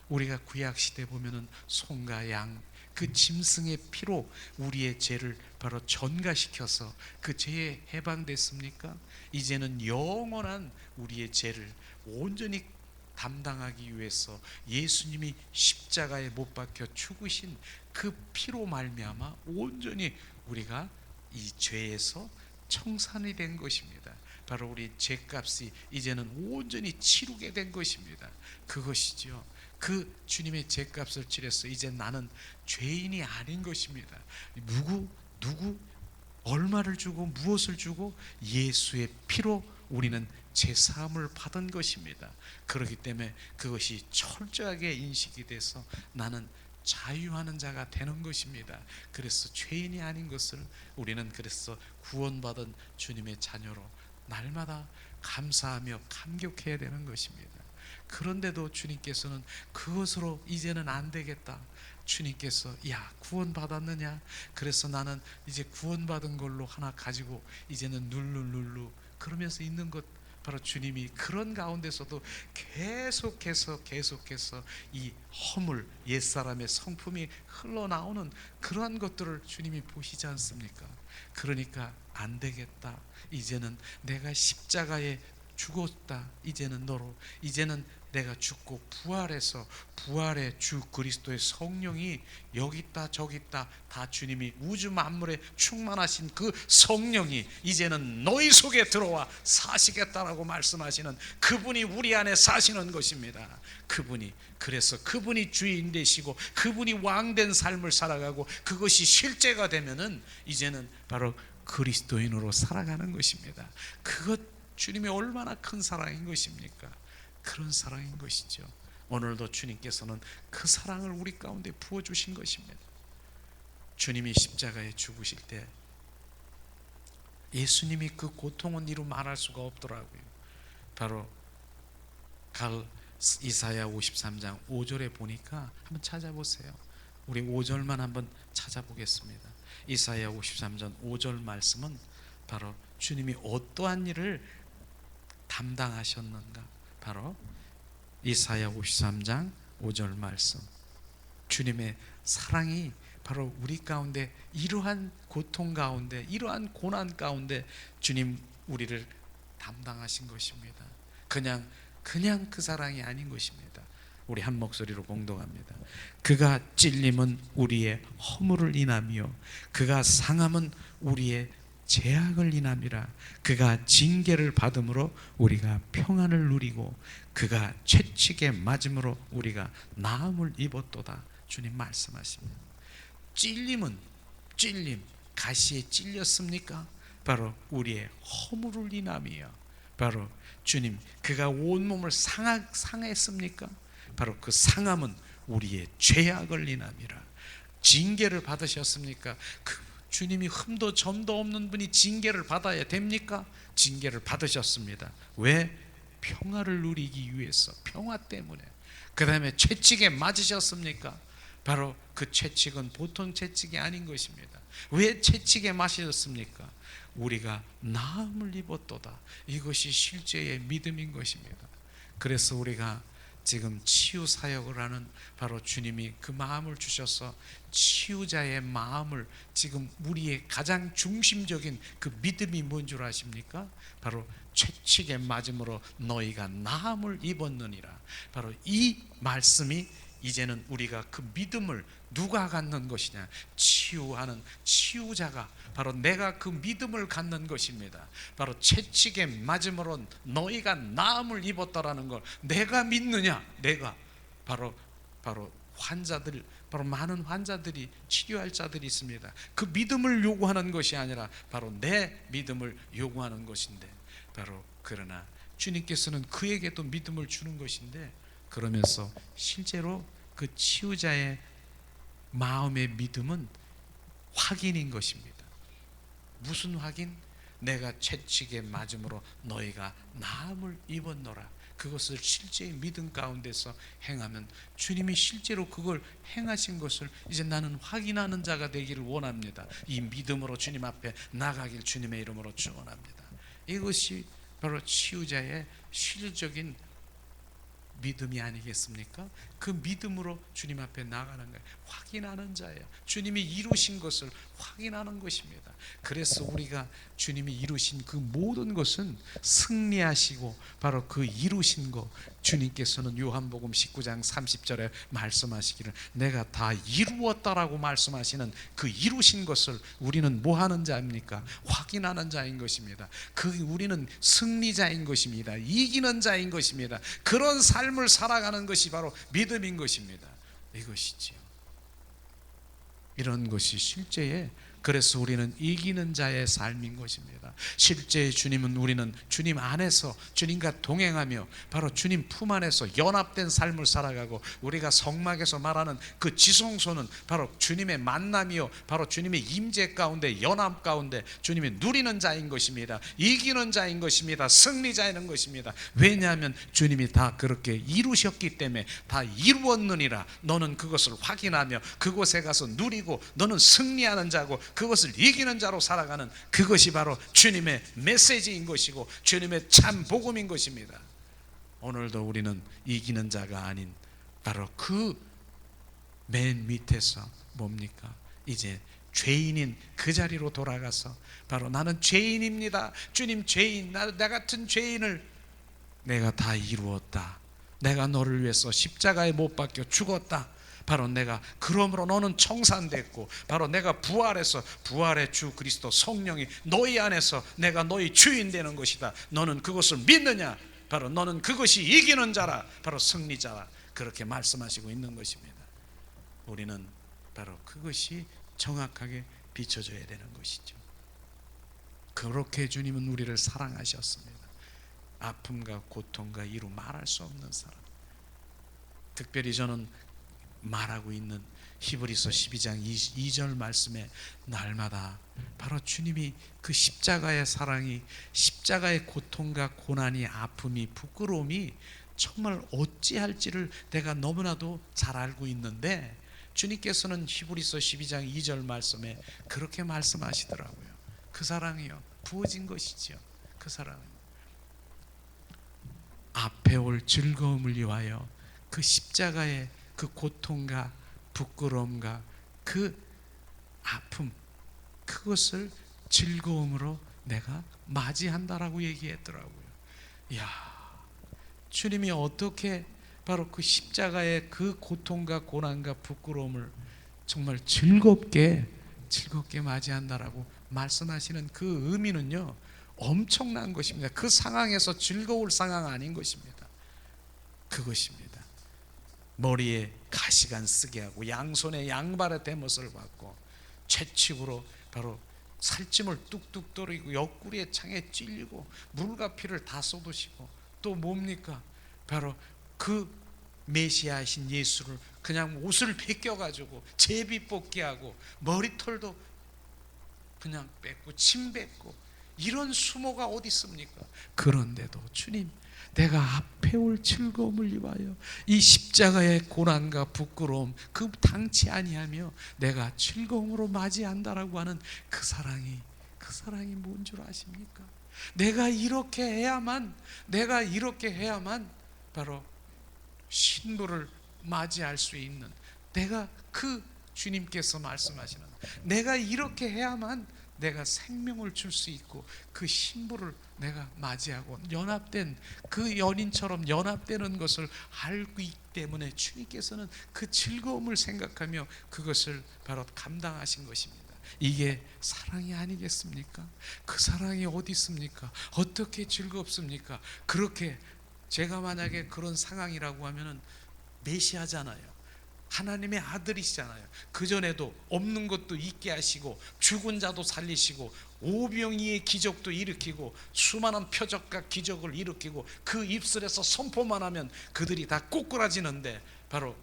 우리가 구약 시대 보면은 송과 양, 그 짐승의 피로 우리의 죄를 바로 전가시켜서 그 죄에 해방됐습니까? 이제는 영원한 우리의 죄를 온전히 담당하기 위해서 예수님이 십자가에 못 박혀 죽으신 그 피로 말미암아 온전히 우리가 이 죄에서 청산이 된 것입니다. 바로 우리 죄값이 이제는 온전히 치르게 된 것입니다. 그것이죠. 그 주님의 죄값을 치러서 이제 나는 죄인이 아닌 것입니다. 누구 얼마를 주고 무엇을 주고? 예수의 피로 우리는 죄사함을 받은 것입니다. 그렇기 때문에 그것이 철저하게 인식이 돼서 나는 자유하는 자가 되는 것입니다. 그래서 죄인이 아닌 것을 우리는 그래서 구원받은 주님의 자녀로 날마다 감사하며 감격해야 되는 것입니다. 그런데도 주님께서는 그것으로 이제는 안 되겠다. 주님께서 야 구원받았느냐? 그래서 나는 이제 구원받은 걸로 하나 가지고 이제는 룰루룰루 그러면서 있는 것, 바로 주님이 그런 가운데서도 계속해서 이 허물, 옛사람의 성품이 흘러나오는 그러한 것들을 주님이 보시지 않습니까? 그러니까 안 되겠다. 이제는 내가 십자가에 죽었다. 이제는 너로, 이제는 내가 죽고 부활해서 부활의 주 그리스도의 성령이 여기 있다 저기 있다, 다 주님이 우주 만물에 충만하신 그 성령이 이제는 너희 속에 들어와 사시겠다라고 말씀하시는 그분이 우리 안에 사시는 것입니다. 그분이, 그래서 그분이 주인 되시고 그분이 왕된 삶을 살아가고 그것이 실제가 되면은 이제는 바로 그리스도인으로 살아가는 것입니다. 그것 주님이 얼마나 큰 사랑인 것입니까? 그런 사랑인 것이죠. 오늘도 주님께서는 그 사랑을 우리 가운데 부어주신 것입니다. 주님이 십자가에 죽으실 때 예수님이 그 고통은 이루 말할 수가 없더라고요. 바로 이사야 53장 5절에 보니까 한번 찾아보세요. 우리 5절만 한번 찾아보겠습니다. 이사야 53장 5절 말씀은 바로 주님이 어떠한 일을 담당하셨는가, 바로 이사야 53장 5절 말씀, 주님의 사랑이 바로 우리 가운데 이러한 고통 가운데 이러한 고난 가운데 주님 우리를 담당하신 것입니다. 그냥 그 사랑이 아닌 것입니다. 우리 한 목소리로 공동합니다. 그가 찔림은 우리의 허물을 인하며 그가 상함은 우리의 죄악을 인함이라. 그가 징계를 받음으로 우리가 평안을 누리고 그가 채찍에 맞음으로 우리가 나음을 입었도다. 주님 말씀하십니다. 찔림은 가시에 찔렸습니까? 바로 우리의 허물을 인함이요. 바로 주님 그가 온몸을 상했습니까? 바로 그 상함은 우리의 죄악을 인함이라. 징계를 받으셨습니까? 주님이 흠도 점도 없는 분이 징계를 받아야 됩니까? 징계를 받으셨습니다. 왜? 평화를 누리기 위해서, 평화 때문에. 그 다음에 채찍에 맞으셨습니까? 바로 그 채찍은 보통 채찍이 아닌 것입니다. 왜 채찍에 맞으셨습니까? 우리가 나음을 입었도다. 이것이 실제의 믿음인 것입니다. 그래서 우리가 지금 치유 사역을 하는 바로 주님이 그 마음을 주셔서 치유자의 마음을, 지금 우리의 가장 중심적인 그 믿음이 뭔 줄 아십니까? 바로 채찍에 맞음으로 너희가 나음을 입었느니라. 바로 이 말씀이 이제는 우리가 그 믿음을 누가 갖는 것이냐? 치유하는 치유자가 바로 내가 그 믿음을 갖는 것입니다. 바로 채찍에 맞음으로 너희가 나음을 입었다라는 걸 내가 믿느냐? 내가 바로 환자들, 바로 많은 환자들이, 치료할 자들이 있습니다. 그 믿음을 요구하는 것이 아니라 바로 내 믿음을 요구하는 것인데, 바로 그러나 주님께서는 그에게도 믿음을 주는 것인데, 그러면서 실제로 그 치유자의 마음의 믿음은 확인인 것입니다. 무슨 확인? 내가 채찍에 맞음으로 너희가 나음을 입었노라. 그것을 실제의 믿음 가운데서 행하면 주님이 실제로 그걸 행하신 것을 이제 나는 확인하는 자가 되기를 원합니다. 이 믿음으로 주님 앞에 나가길 주님의 이름으로 축원합니다. 이것이 바로 치유자의 실질적인 믿음이 아니겠습니까? 그 믿음으로 주님 앞에 나가는 거예요. 확인하는 자예요. 주님이 이루신 것을 확인하는 것입니다. 그래서 우리가 주님이 이루신 그 모든 것은 승리하시고 바로 그 이루신 것, 주님께서는 요한복음 19장 30절에 말씀하시기를 내가 다 이루었다라고 말씀하시는 그 이루신 것을 우리는 뭐 하는 자입니까? 확인하는 자인 것입니다. 우리는 승리자인 것입니다. 이기는 자인 것입니다. 그런 삶을 살아가는 것이 바로 믿음인 것입니다. 이것이지요. 이런 것이 실제의 그래서 우리는 이기는 자의 삶인 것입니다. 실제 주님은 우리는 주님 안에서 주님과 동행하며 바로 주님 품 안에서 연합된 삶을 살아가고, 우리가 성막에서 말하는 그 지성소는 바로 주님의 만남이요 바로 주님의 임재 가운데 연합 가운데 주님이 누리는 자인 것입니다. 이기는 자인 것입니다. 승리자인 것입니다. 왜냐하면 주님이 다 그렇게 이루셨기 때문에, 다 이루었느니라. 너는 그것을 확인하며 그곳에 가서 누리고 너는 승리하는 자고 그것을 이기는 자로 살아가는, 그것이 바로 주님의 메시지인 것이고 주님의 참 복음인 것입니다. 오늘도 우리는 이기는 자가 아닌 바로 그 맨 밑에서 뭡니까? 이제 죄인인 그 자리로 돌아가서 바로 나는 죄인입니다. 주님, 죄인, 나 같은 죄인을 내가 다 이루었다. 내가 너를 위해서 십자가에 못 박혀 죽었다. 바로 내가, 그러므로 너는 청산됐고 바로 내가 부활해서 부활의 주 그리스도 성령이 너희 안에서 내가 너희 주인 되는 것이다. 너는 그것을 믿느냐? 바로 너는 그것이 이기는 자라, 바로 승리자라, 그렇게 말씀하시고 있는 것입니다. 우리는 바로 그것이 정확하게 비춰져야 되는 것이죠. 그렇게 주님은 우리를 사랑하셨습니다. 아픔과 고통과 이루 말할 수 없는 사랑. 특별히 저는 말하고 있는 히브리서 12장 2절 말씀에 날마다 바로 주님이 그 십자가의 사랑이, 십자가의 고통과 고난이, 아픔이, 부끄러움이 정말 어찌할지를 내가 너무나도 잘 알고 있는데, 주님께서는 히브리서 12장 2절 말씀에 그렇게 말씀하시더라고요. 그 사랑이요 부어진 것이죠. 그 사랑은 앞에 올 즐거움을 위하여 그 십자가의 그 고통과 부끄러움과 그 아픔, 그것을 즐거움으로 내가 맞이한다라고 얘기했더라고요. 이야, 주님이 어떻게 바로 그 십자가의 그 고통과 고난과 부끄러움을 정말 즐겁게 맞이한다라고 말씀하시는 그 의미는요 엄청난 것입니다. 그 상황에서 즐거울 상황 아닌 것입니다. 그것입니다. 머리에 가시관 쓰게 하고 양손에 양발의 대못을 받고 채찍으로 바로 살찜을 뚝뚝 떨이고 옆구리에 창에 찔리고 물과 피를 다 쏟으시고, 또 뭡니까? 바로 그 메시아이신 예수를 그냥 옷을 벗겨가지고 제비 뽑기하고 머리털도 그냥 뺏고 침 뱉고, 이런 수모가 어디 있습니까? 그런데도 주님, 내가 앞에 올 즐거움을 위하여 이 십자가의 고난과 부끄러움 그 당치 아니하며 내가 즐거움으로 맞이한다라고 하는 그 사랑이 뭔 줄 아십니까? 내가 이렇게 해야만 바로 신부를 맞이할 수 있는, 내가 그 주님께서 말씀하시는, 내가 이렇게 해야만 내가 생명을 줄 수 있고 그 신부를 내가 맞이하고 연합된 그 연인처럼 연합되는 것을 알고 있기 때문에 주님께서는 그 즐거움을 생각하며 그것을 바로 감당하신 것입니다. 이게 사랑이 아니겠습니까? 그 사랑이 어디 있습니까? 어떻게 즐겁습니까? 그렇게 제가 만약에 그런 상황이라고 하면은 메시아잖아요. 하나님의 아들이시잖아요. 그전에도 없는 것도 있게 하시고 죽은 자도 살리시고 오병이의 기적도 일으키고 수많은 표적과 기적을 일으키고 그 입술에서 선포만 하면 그들이 다 꼬꾸라지는데, 바로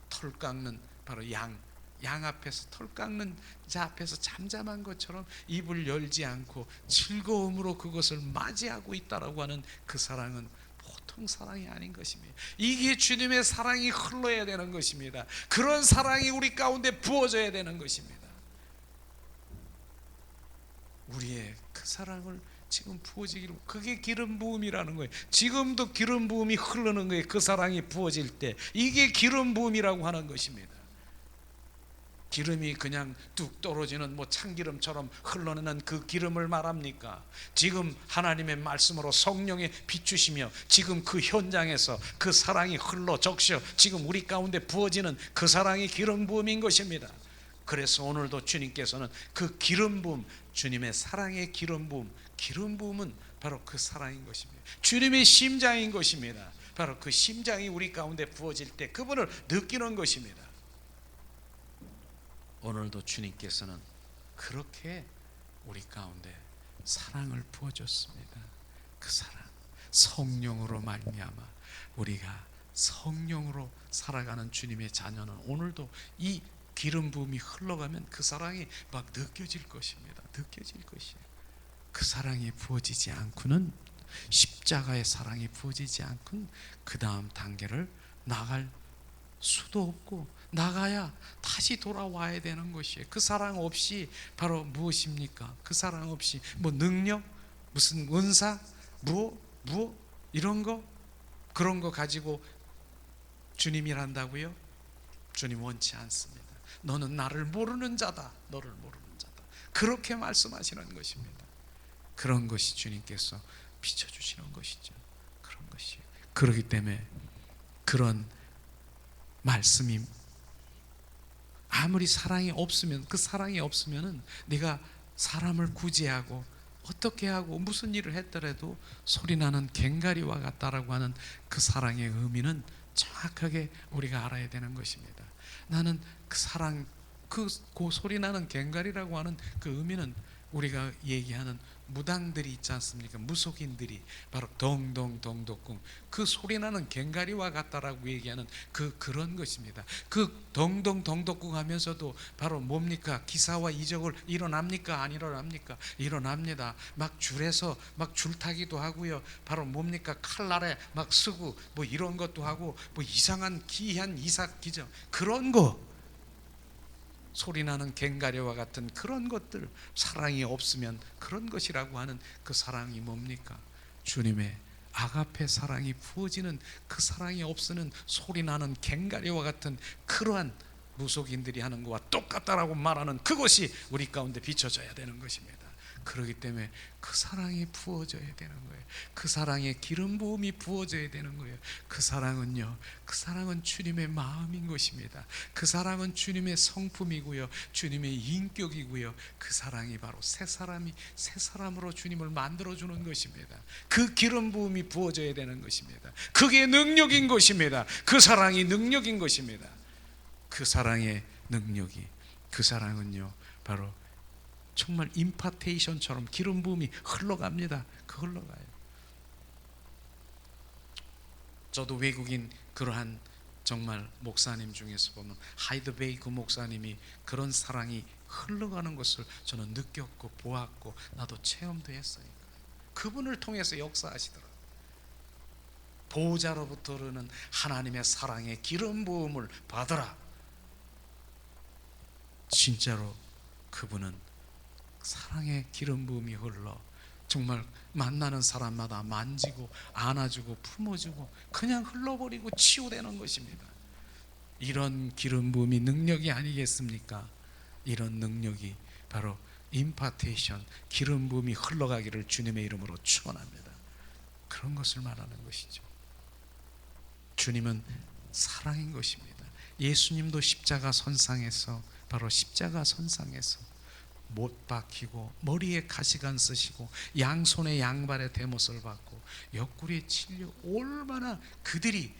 털 깎는 바로 양 앞에서, 털 깎는 자 앞에서 잠잠한 것처럼 입을 열지 않고 즐거움으로 그것을 맞이하고 있다라고 하는 그 사랑은 보통 사랑이 아닌 것입니다. 이게 주님의 사랑이 흘러야 되는 것입니다. 그런 사랑이 우리 가운데 부어져야 되는 것입니다. 우리의 그 사랑을 지금 부어지기를, 그게 기름 부음이라는 거예요. 지금도 기름 부음이 흐르는 거예요. 그 사랑이 부어질 때 이게 기름 부음이라고 하는 것입니다. 기름이 그냥 뚝 떨어지는 뭐 참기름처럼 흘러내는 그 기름을 말합니까? 지금 하나님의 말씀으로 성령에 비추시며 지금 그 현장에서 그 사랑이 흘러 적셔 지금 우리 가운데 부어지는 그 사랑이 기름 부음인 것입니다. 그래서 오늘도 주님께서는 그 기름 부음, 주님의 사랑의 기름 부음은 바로 그 사랑인 것입니다. 주님의 심장인 것입니다. 바로 그 심장이 우리 가운데 부어질 때 그분을 느끼는 것입니다. 오늘도 주님께서는 그렇게 우리 가운데 사랑을 부어줬습니다. 그 사랑, 성령으로 말미암아 우리가 성령으로 살아가는 주님의 자녀는 오늘도 이 기름 부음이 흘러가면 그 사랑이 막 느껴질 것입니다. 느껴질 것이에요. 그 사랑이 부어지지 않고는, 십자가의 사랑이 부어지지 않고는 그 다음 단계를 나갈 수도 없고, 나가야 다시 돌아와야 되는 것이에요. 그 사랑 없이 바로 무엇입니까? 그 사랑 없이 뭐 능력, 무슨 은사, 뭐 이런 거, 그런 거 가지고 주님이란다고요? 주님 원치 않습니다. 너는 나를 모르는 자다. 너를 모르는 자다. 그렇게 말씀하시는 것입니다. 그런 것이 주님께서 비춰주시는 것이죠. 그런 것이. 그렇기 때문에 그런 말씀이, 아무리 사랑이 없으면, 그 사랑이 없으면은 네가 사람을 구제하고 어떻게 하고 무슨 일을 했더라도 소리나는 괭가리와 같다라고 하는 그 사랑의 의미는 정확하게 우리가 알아야 되는 것입니다. 나는 그 사랑, 그 소리나는 괭가리라고 하는 그 의미는 우리가 얘기하는 무당들이 있지 않습니까? 무속인들이 바로 동동동덕궁, 그 소리나는 괭가리와 같다라고 얘기하는 그런 것입니다. 그 동동동덕궁 하면서도 바로 뭡니까? 기사와 이적을 일어납니까? 안 일어납니까? 일어납니다. 막 줄에서 막 줄타기도 하고요. 바로 뭡니까? 칼날에 막 쓰고 뭐 이런 것도 하고, 뭐 이상한 기이한 이삭 기적, 그런 거, 소리나는 괭가리와 같은 그런 것들, 사랑이 없으면 그런 것이라고 하는 그 사랑이 뭡니까? 주님의 아가페 사랑이 부어지는 그 사랑이 없으면 소리나는 괭가리와 같은 그러한 무속인들이 하는 것과 똑같다라고 말하는 그것이 우리 가운데 비춰져야 되는 것입니다. 그렇기 때문에 그 사랑이 부어져야 되는 거예요. 그 사랑의 기름 부음이 부어져야 되는 거예요. 그 사랑은요, 그 사랑은 주님의 마음인 것입니다. 그 사랑은 주님의 성품이고요, 주님의 인격이고요. 그 사랑이 바로 새 사람으로 주님을 만들어주는 것입니다. 그 기름 부음이 부어져야 되는 것입니다. 그게 능력인 것입니다. 그 사랑이 능력인 것입니다. 그 사랑의 능력이, 그 사랑은요 바로 정말 임파테이션처럼 기름 부음이 흘러갑니다. 그 흘러가요. 저도 외국인 그러한 정말 목사님 중에서 보면 하이드베이크 목사님이 그런 사랑이 흘러가는 것을 저는 느꼈고 보았고 나도 체험도 했어요. 그분을 통해서 역사하시더라고요. 보호자로부터 흐르는 하나님의 사랑의 기름 부음을 받으라. 진짜로 그분은 사랑의 기름 부음이 흘러 정말 만나는 사람마다 만지고 안아주고 품어주고 그냥 흘러버리고 치유되는 것입니다. 이런 기름 부음이 능력이 아니겠습니까? 이런 능력이 바로 임파테이션, 기름 부음이 흘러가기를 주님의 이름으로 축원합니다. 그런 것을 말하는 것이죠. 주님은 사랑인 것입니다. 예수님도 십자가 선상에서, 바로 십자가 선상에서 못 박히고 머리에 가시관 쓰시고 양손에 양발에 대못을 받고 옆구리에 찔려 얼마나 그들이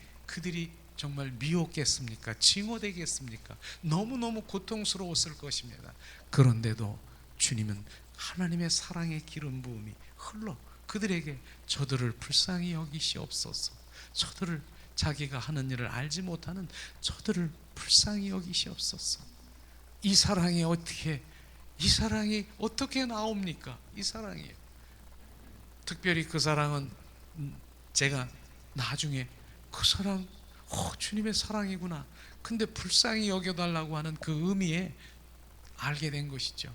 정말 미웠겠습니까? 징후되겠습니까? 너무너무 고통스러웠을 것입니다. 그런데도 주님은 하나님의 사랑의 기름 부음이 흘러 그들에게 저들을 불쌍히 여기시옵소서, 저들을, 자기가 하는 일을 알지 못하는 저들을 불쌍히 여기시옵소서. 이 사랑이 어떻게 나옵니까? 이 사랑이에요. 특별히 그 사랑은 제가 나중에 그 사랑, 주님의 사랑이구나. 근데 불쌍히 여겨달라고 하는 그 의미에 알게 된 것이죠.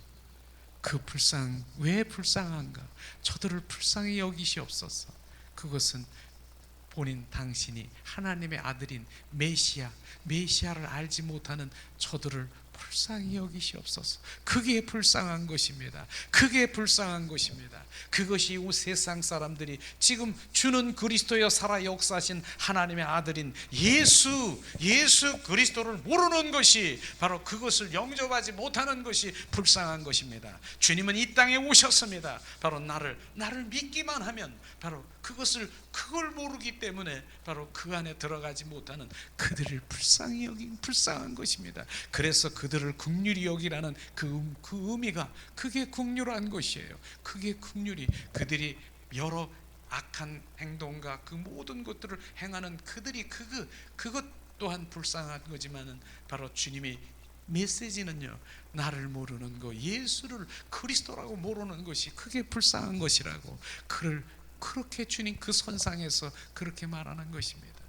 왜 불쌍한가? 저들을 불쌍히 여기시옵소서. 그것은 당신이 하나님의 아들인 메시아를 알지 못하는 저들을 불쌍히 여기시옵소서. 그게 불쌍한 것입니다. 그게 불쌍한 것입니다. 그것이 이 세상 사람들이 지금 주는 그리스도여 살아 역사하신 하나님의 아들인 예수 그리스도를 모르는 것이, 바로 그것을 영접하지 못하는 것이 불쌍한 것입니다. 주님은 이 땅에 오셨습니다. 바로 나를 믿기만 하면, 바로 그걸 모르기 때문에 바로 그 안에 들어가지 못하는 그들을 불쌍히 여긴 불쌍한 것입니다. 그래서 그들을 긍휼히 여기라는 그 의미가, 그게 긍휼한 것이에요. 그게 긍휼이, 그들이 여러 악한 행동과 그 모든 것들을 행하는 그들이 그것 또한 불쌍한 거지만은 바로 주님의 메시지는요, 나를 모르는 거, 예수를 그리스도라고 모르는 것이 그게 불쌍한 것이라고, 그렇게 주님 그 선상에서 그렇게 말하는 것입니다.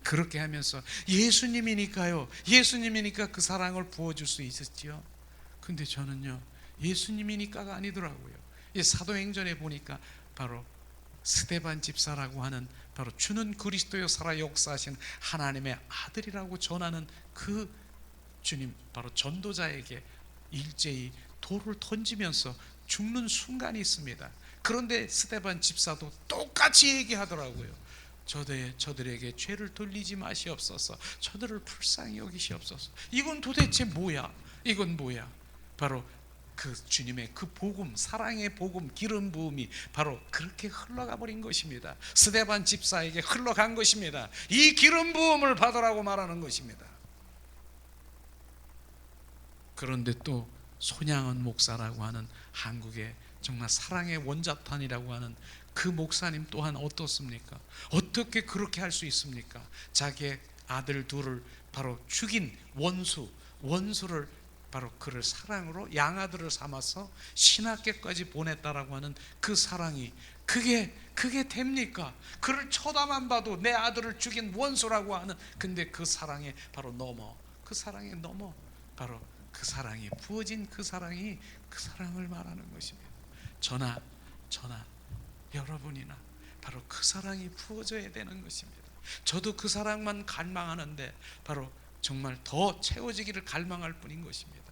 그렇게 하면서 예수님이니까요, 예수님이니까 그 사랑을 부어줄 수 있었지요. 근데 저는요, 예수님이니까가 아니더라고요. 이 사도행전에 보니까 바로 스데반 집사라고 하는, 바로 주는 그리스도여 살아 역사하신 하나님의 아들이라고 전하는 그 주님, 바로 전도자에게 일제히 돌을 던지면서 죽는 순간이 있습니다. 그런데 스데반 집사도 똑같이 얘기하더라고요. 저들에게 죄를 돌리지 마시옵소서, 저들을 불쌍히 여기시옵소서. 이건 도대체 뭐야? 이건 뭐야? 바로 그 주님의 그 복음, 사랑의 복음, 기름 부음이 바로 그렇게 흘러가 버린 것입니다. 스데반 집사에게 흘러간 것입니다. 이 기름 부음을 받으라고 말하는 것입니다. 그런데 또 손양은 목사라고 하는 한국의 정말 사랑의 원자탄이라고 하는 그 목사님 또한 어떻습니까? 어떻게 그렇게 할 수 있습니까? 자기의 아들 둘을 바로 죽인 원수를 바로 그를 사랑으로 양아들을 삼아서 신학교까지 보냈다라고 하는 그 사랑이, 그게 됩니까? 그를 쳐다만 봐도 내 아들을 죽인 원수라고 하는, 근데 그 사랑에 바로 그 사랑에 바로 그 사랑이 부어진 그 사랑을 말하는 것입니다. 저나 여러분이나 바로 그 사랑이 부어져야 되는 것입니다. 저도 그 사랑만 갈망하는데 바로 정말 더 채워지기를 갈망할 뿐인 것입니다.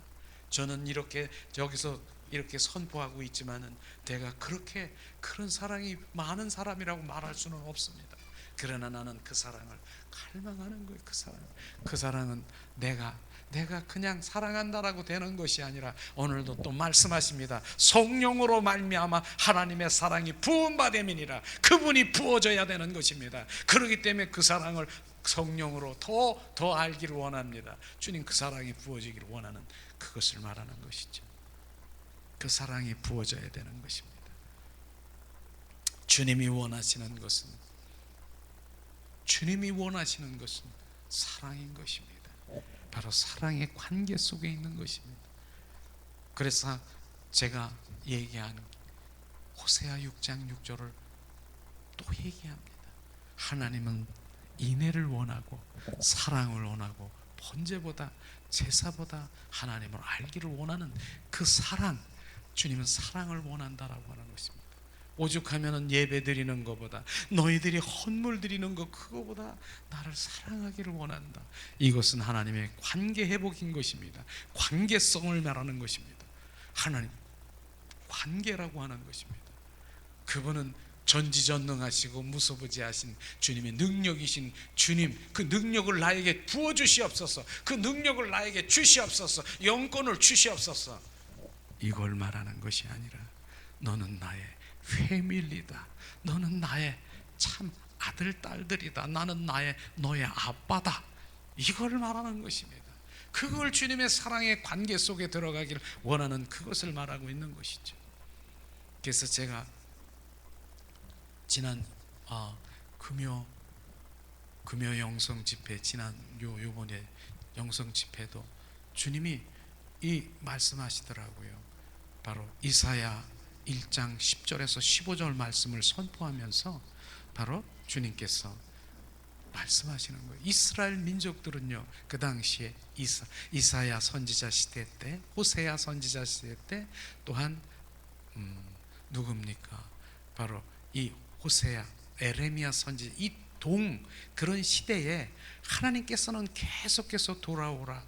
저는 이렇게 여기서 이렇게 선포하고 있지만은 내가 그렇게 그런 사랑이 많은 사람이라고 말할 수는 없습니다. 그러나 나는 그 사랑을 갈망하는 거예요. 그 사랑은 내가 그냥 사랑한다라고 되는 것이 아니라 오늘도 또 말씀하십니다. 성령으로 말미암아 하나님의 사랑이 부음받음이니라. 그분이 부어져야 되는 것입니다. 그렇기 때문에 그 사랑을 성령으로 더 알기를 원합니다. 주님 그 사랑이 부어지기를 원하는 그것을 말하는 것이죠. 그 사랑이 부어져야 되는 것입니다. 주님이 원하시는 것은 사랑인 것입니다. 바로 사랑의 관계 속에 있는 것입니다. 그래서 제가 얘기하는 호세아 6장 6절을 또 얘기합니다. 하나님은 인애를 원하고 사랑을 원하고 번제보다 제사보다 하나님을 알기를 원하는 그 사랑, 주님은 사랑을 원한다라고 하는 것입니다. 오죽하면 예배 드리는 것보다, 너희들이 헌물 드리는 것 그거보다 나를 사랑하기를 원한다. 이것은 하나님의 관계 회복인 것입니다. 관계성을 말하는 것입니다. 하나님 관계라고 하는 것입니다. 그분은 전지전능하시고 무소부지하신 주님의 능력이신 주님, 그 능력을 나에게 부어주시옵소서, 그 능력을 나에게 주시옵소서, 영권을 주시옵소서, 이걸 말하는 것이 아니라 너는 나의 패밀리다, 너는 나의 참 아들 딸들이다, 나는 너의 아빠다, 이걸 말하는 것입니다. 그걸 주님의 사랑의 관계 속에 들어가기를 원하는 그것을 말하고 있는 것이죠. 그래서 제가 지난 금요 영성 집회, 지난 요번에 영성 집회도 주님이 이 말씀하시더라고요. 바로 이사야 1장 10절에서 15절 말씀을 선포하면서 바로 주님께서 말씀하시는 거예요. 이스라엘 민족들은요, 그 당시에 이사야 선지자 시대 때, 호세아 선지자 시대 때, 또한 누굽니까? 바로 이 호세아, 에레미야 선지자, 이 그런 시대에 하나님께서는 계속해서 돌아오라.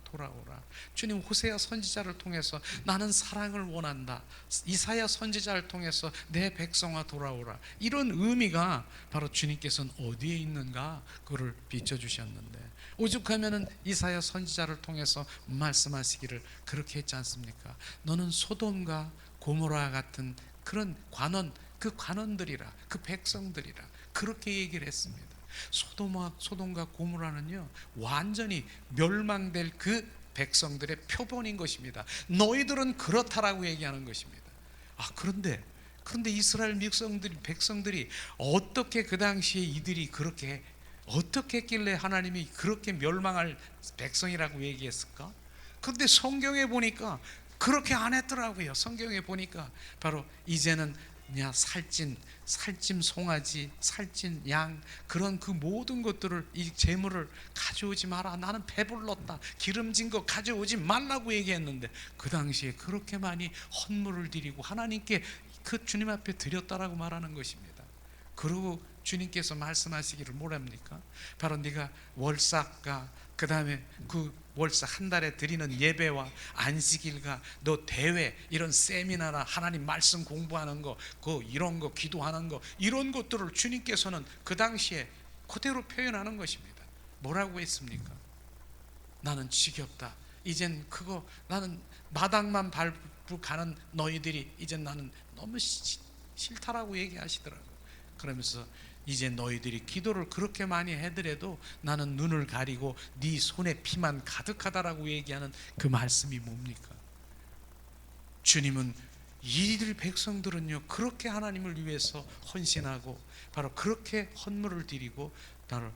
주님 호세아 선지자를 통해서 나는 사랑을 원한다. 이사야 선지자를 통해서 내 백성아 돌아오라. 이런 의미가 바로 주님께서는 어디에 있는가 그를 비춰주셨는데, 오죽하면은 이사야 선지자를 통해서 말씀하시기를 그렇게 했지 않습니까? 너는 소돔과 고모라 같은 그런 그 관원들이라, 그 백성들이라, 그렇게 얘기를 했습니다. 소돔과 고모라는요 완전히 멸망될 그 백성들의 표본인 것입니다. 너희들은 그렇다라고 얘기하는 것입니다. 그런데 이스라엘 백성들이 어떻게 그 당시에 이들이 그렇게 어떻게 했길래 하나님이 그렇게 멸망할 백성이라고 얘기했을까? 그런데 성경에 보니까 그렇게 안 했더라고요. 성경에 보니까 바로 이제는 그냥 살찜 송아지, 살찐 양, 그런 그 모든 것들을, 이 재물을 가져오지 마라. 나는 배불렀다. 기름진 거 가져오지 말라고 얘기했는데 그 당시에 그렇게 많이 헌물을 드리고 하나님께 그 주님 앞에 드렸다라고 말하는 것입니다. 그리고 주님께서 말씀하시기를 뭐랍니까? 바로 네가 월삭과 그 다음에 그 월삭 한 달에 드리는 예배와 안식일과 너 대회, 이런 세미나나 하나님 말씀 공부하는 거, 이런 거 기도하는 거, 이런 것들을 주님께서는 그 당시에 그대로 표현하는 것입니다. 뭐라고 했습니까? 나는 지겹다. 이젠 나는 마당만 밟고 가는 너희들이 이젠 나는 너무 싫다라고 얘기하시더라고요. 그러면서 이제 너희들이 기도를 그렇게 많이 해더라도 나는 눈을 가리고 네 손에 피만 가득하다라고 얘기하는 그 말씀이 뭡니까? 주님은 이들 백성들은요 그렇게 하나님을 위해서 헌신하고 바로 그렇게 헌물을 드리고 바로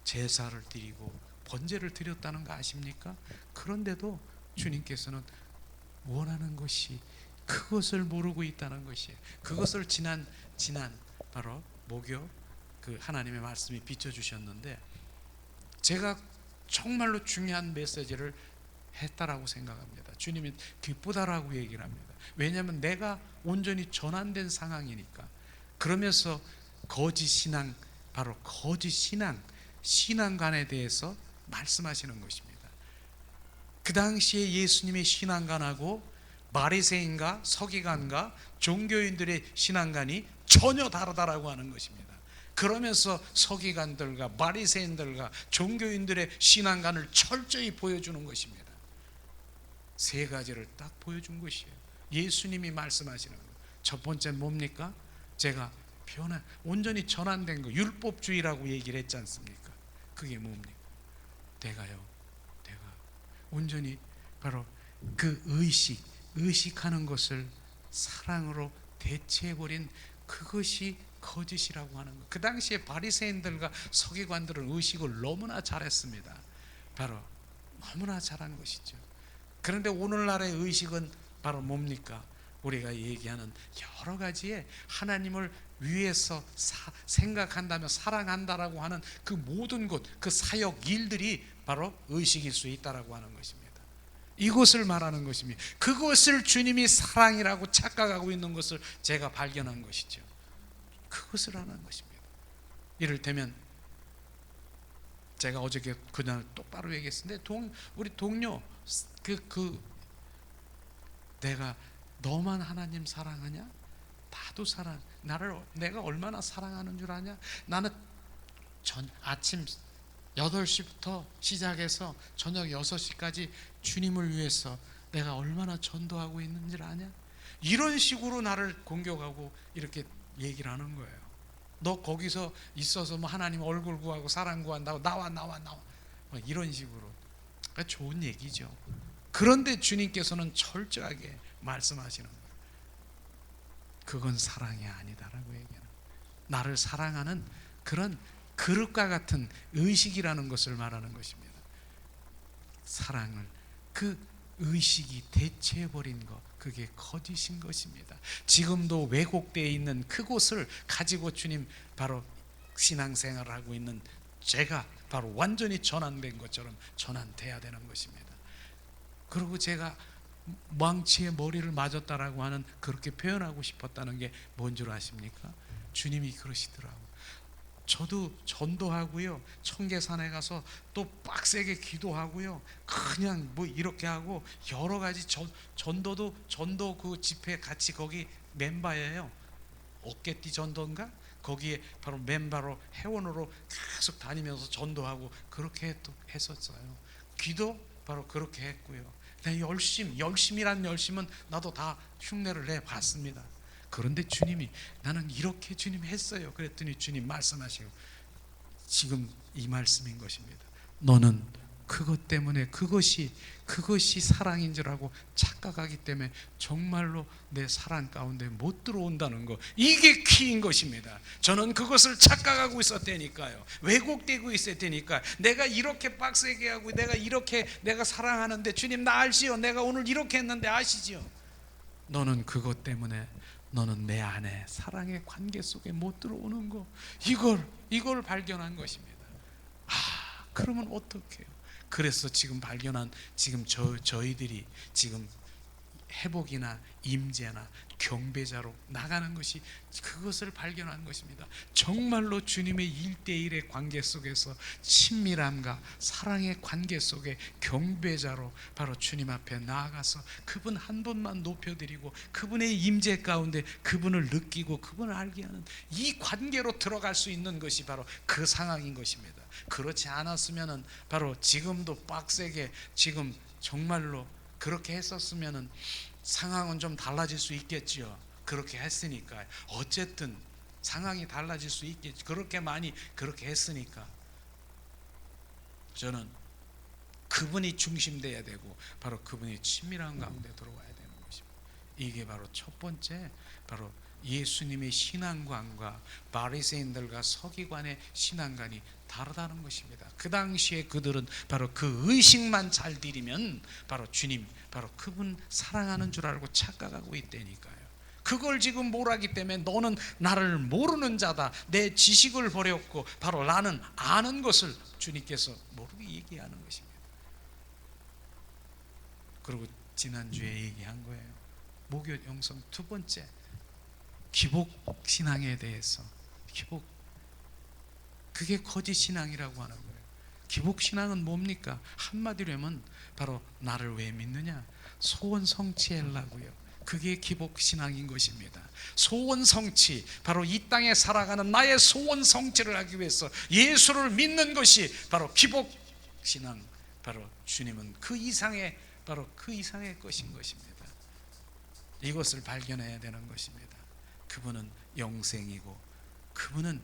제사를 드리고 번제를 드렸다는 거 아십니까? 그런데도 주님께서는 원하는 것이 그것을 모르고 있다는 것이에요. 그것을 지난 바로 목요 그 하나님의 말씀이 비춰주셨는데, 제가 정말로 중요한 메시지를 했다라고 생각합니다. 주님이 기쁘다라고 얘기를 합니다. 왜냐하면 내가 온전히 전환된 상황이니까. 그러면서 거짓 신앙, 바로 거짓 신앙관에 대해서 말씀하시는 것입니다. 그 당시에 예수님의 신앙관하고 바리새인과 서기관과 종교인들의 신앙관이 전혀 다르다라고 하는 것입니다. 그러면서 서기관들과 바리새인들과 종교인들의 신앙관을 철저히 보여주는 것입니다. 세 가지를 딱 보여준 것이에요. 예수님이 말씀하시는 것. 첫 번째 뭡니까? 제가 온전히 전환된 거, 율법주의라고 얘기를 했지 않습니까? 그게 뭡니까? 내가 온전히 바로 그 의식하는 것을 사랑으로 대체해버린 그것이 거짓이라고 하는 것. 그 당시에 바리새인들과 서기관들은 의식을 너무나 잘했습니다. 바로 너무나 잘한 것이죠. 그런데 오늘날의 의식은 바로 뭡니까? 우리가 얘기하는 여러 가지의 하나님을 위해서 생각한다며 사랑한다라고 하는 그 모든 것, 그 사역 일들이 바로 의식일 수 있다라고 하는 것입니다. 이것을 말하는 것입니다. 그것을 주님이 사랑이라고 착각하고 있는 것을 제가 발견한 것이죠. 그것을 하는 것입니다. 이를테면 제가 어저께 그날 똑바로 얘기했는데 우리 동료 내가 너만 하나님 사랑하냐? 나도 내가 얼마나 사랑하는 줄 아냐? 나는 아침 8시부터 시작해서 저녁 6시까지 주님을 위해서 내가 얼마나 전도하고 있는 줄 아냐? 이런 식으로 나를 공격하고 이렇게 얘기를 하는 거예요. 너 거기서 있어서 뭐 하나님 얼굴 구하고 사랑 구한다고 나와 이런 식으로. 그러니까 좋은 얘기죠. 그런데 주님께서는 철저하게 말씀하시는 거예요. 그건 사랑이 아니다라고 얘기하는 거예요. 나를 사랑하는 그런 그릇과 같은 의식이라는 것을 말하는 것입니다. 사랑을 그 의식이 대체해버린 것, 그게 거짓인 것입니다. 지금도 왜곡되어 있는 그곳을 가지고 주님 바로 신앙생활을 하고 있는 제가 바로 완전히 전환된 것처럼 전환돼야 되는 것입니다. 그리고 제가 망치에 머리를 맞았다라고 하는, 그렇게 표현하고 싶었다는 게 뭔 줄 아십니까? 주님이 그러시더라고요. 저도 전도하고요, 청계산에 가서 또 빡세게 기도하고요, 그냥 뭐 이렇게 하고 여러 가지 전도 그 집회 같이 거기 멤버예요. 어깨띠 전도인가? 거기에 바로 멤버로 회원으로 계속 다니면서 전도하고 그렇게 또 했었어요. 기도 바로 그렇게 했고요. 열심이란 열심은 나도 다 흉내를 내 봤습니다. 그런데 주님이 나는 이렇게 주님 했어요. 그랬더니 주님 말씀하시고 지금 이 말씀인 것입니다. 너는 그것 때문에 그것이 사랑인 줄 알고 착각하기 때문에 정말로 내 사랑 가운데 못 들어온다는 거, 이게 키인 것입니다. 저는 그것을 착각하고 있었다니까요. 왜곡되고 있었다니까. 내가 이렇게 빡세게 하고 내가 사랑하는데 주님 나 알지요? 내가 오늘 이렇게 했는데 아시지요? 너는 그것 때문에 너는 내 안에 사랑의 관계 속에 못 들어오는 거, 이걸 발견한 것입니다. 그러면 어떡해요? 그래서 지금 발견한 저희들이 지금 회복이나 임재나 경배자로 나가는 것이 그것을 발견한 것입니다. 정말로 주님의 1대1의 관계 속에서 친밀함과 사랑의 관계 속에 경배자로 바로 주님 앞에 나아가서 그분 한 분만 높여드리고 그분의 임재 가운데 그분을 느끼고 그분을 알게 하는 이 관계로 들어갈 수 있는 것이 바로 그 상황인 것입니다. 그렇지 않았으면은 바로 지금도 빡세게 지금 정말로 그렇게 했었으면은 상황은 좀 달라질 수 있겠지요. 그렇게 했으니까 어쨌든 상황이 달라질 수 있겠지. 그렇게 했으니까 저는 그분이 중심돼야 되고 바로 그분의 친밀한 가운데 들어와야 되는 것입니다. 이게 바로 첫 번째, 바로 예수님의 신앙관과 바리새인들과 서기관의 신앙관이 다르다는 것입니다. 그 당시에 그들은 바로 그 의식만 잘 들이면 바로 주님, 바로 그분 사랑하는 줄 알고 착각하고 있다니까요. 그걸 지금 모르기 때문에 너는 나를 모르는 자다, 내 지식을 버렸고 바로 나는 아는 것을 주님께서 모르게 얘기하는 것입니다. 그리고 지난주에 얘기한 거예요. 목요 영성 두 번째, 기복신앙에 대해서. 그게 거짓 신앙이라고 하는 거예요. 기복신앙은 뭡니까? 한마디로 하면 바로 나를 왜 믿느냐? 소원 성취하려고요. 그게 기복신앙인 것입니다. 소원 성취, 바로 이 땅에 살아가는 나의 소원 성취를 하기 위해서 예수를 믿는 것이 바로 기복신앙. 바로 주님은 그 이상의 것인 것입니다. 이것을 발견해야 되는 것입니다. 그분은 영생이고 그분은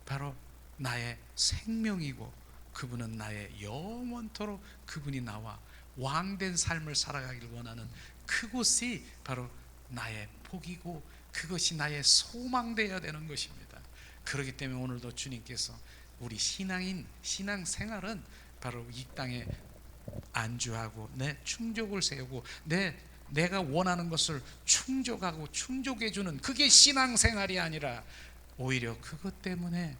바로 나의 생명이고 그분은 나의 영원토록 그분이 나와 왕된 삶을 살아가기를 원하는 그곳이 바로 나의 복이고 그것이 나의 소망되어야 되는 것입니다. 그렇기 때문에 오늘도 주님께서 우리 신앙생활은 바로 이 땅에 안주하고 내 충족을 세우고 내가 원하는 것을 충족하고 충족해주는 그게 신앙생활이 아니라 오히려 그것 때문에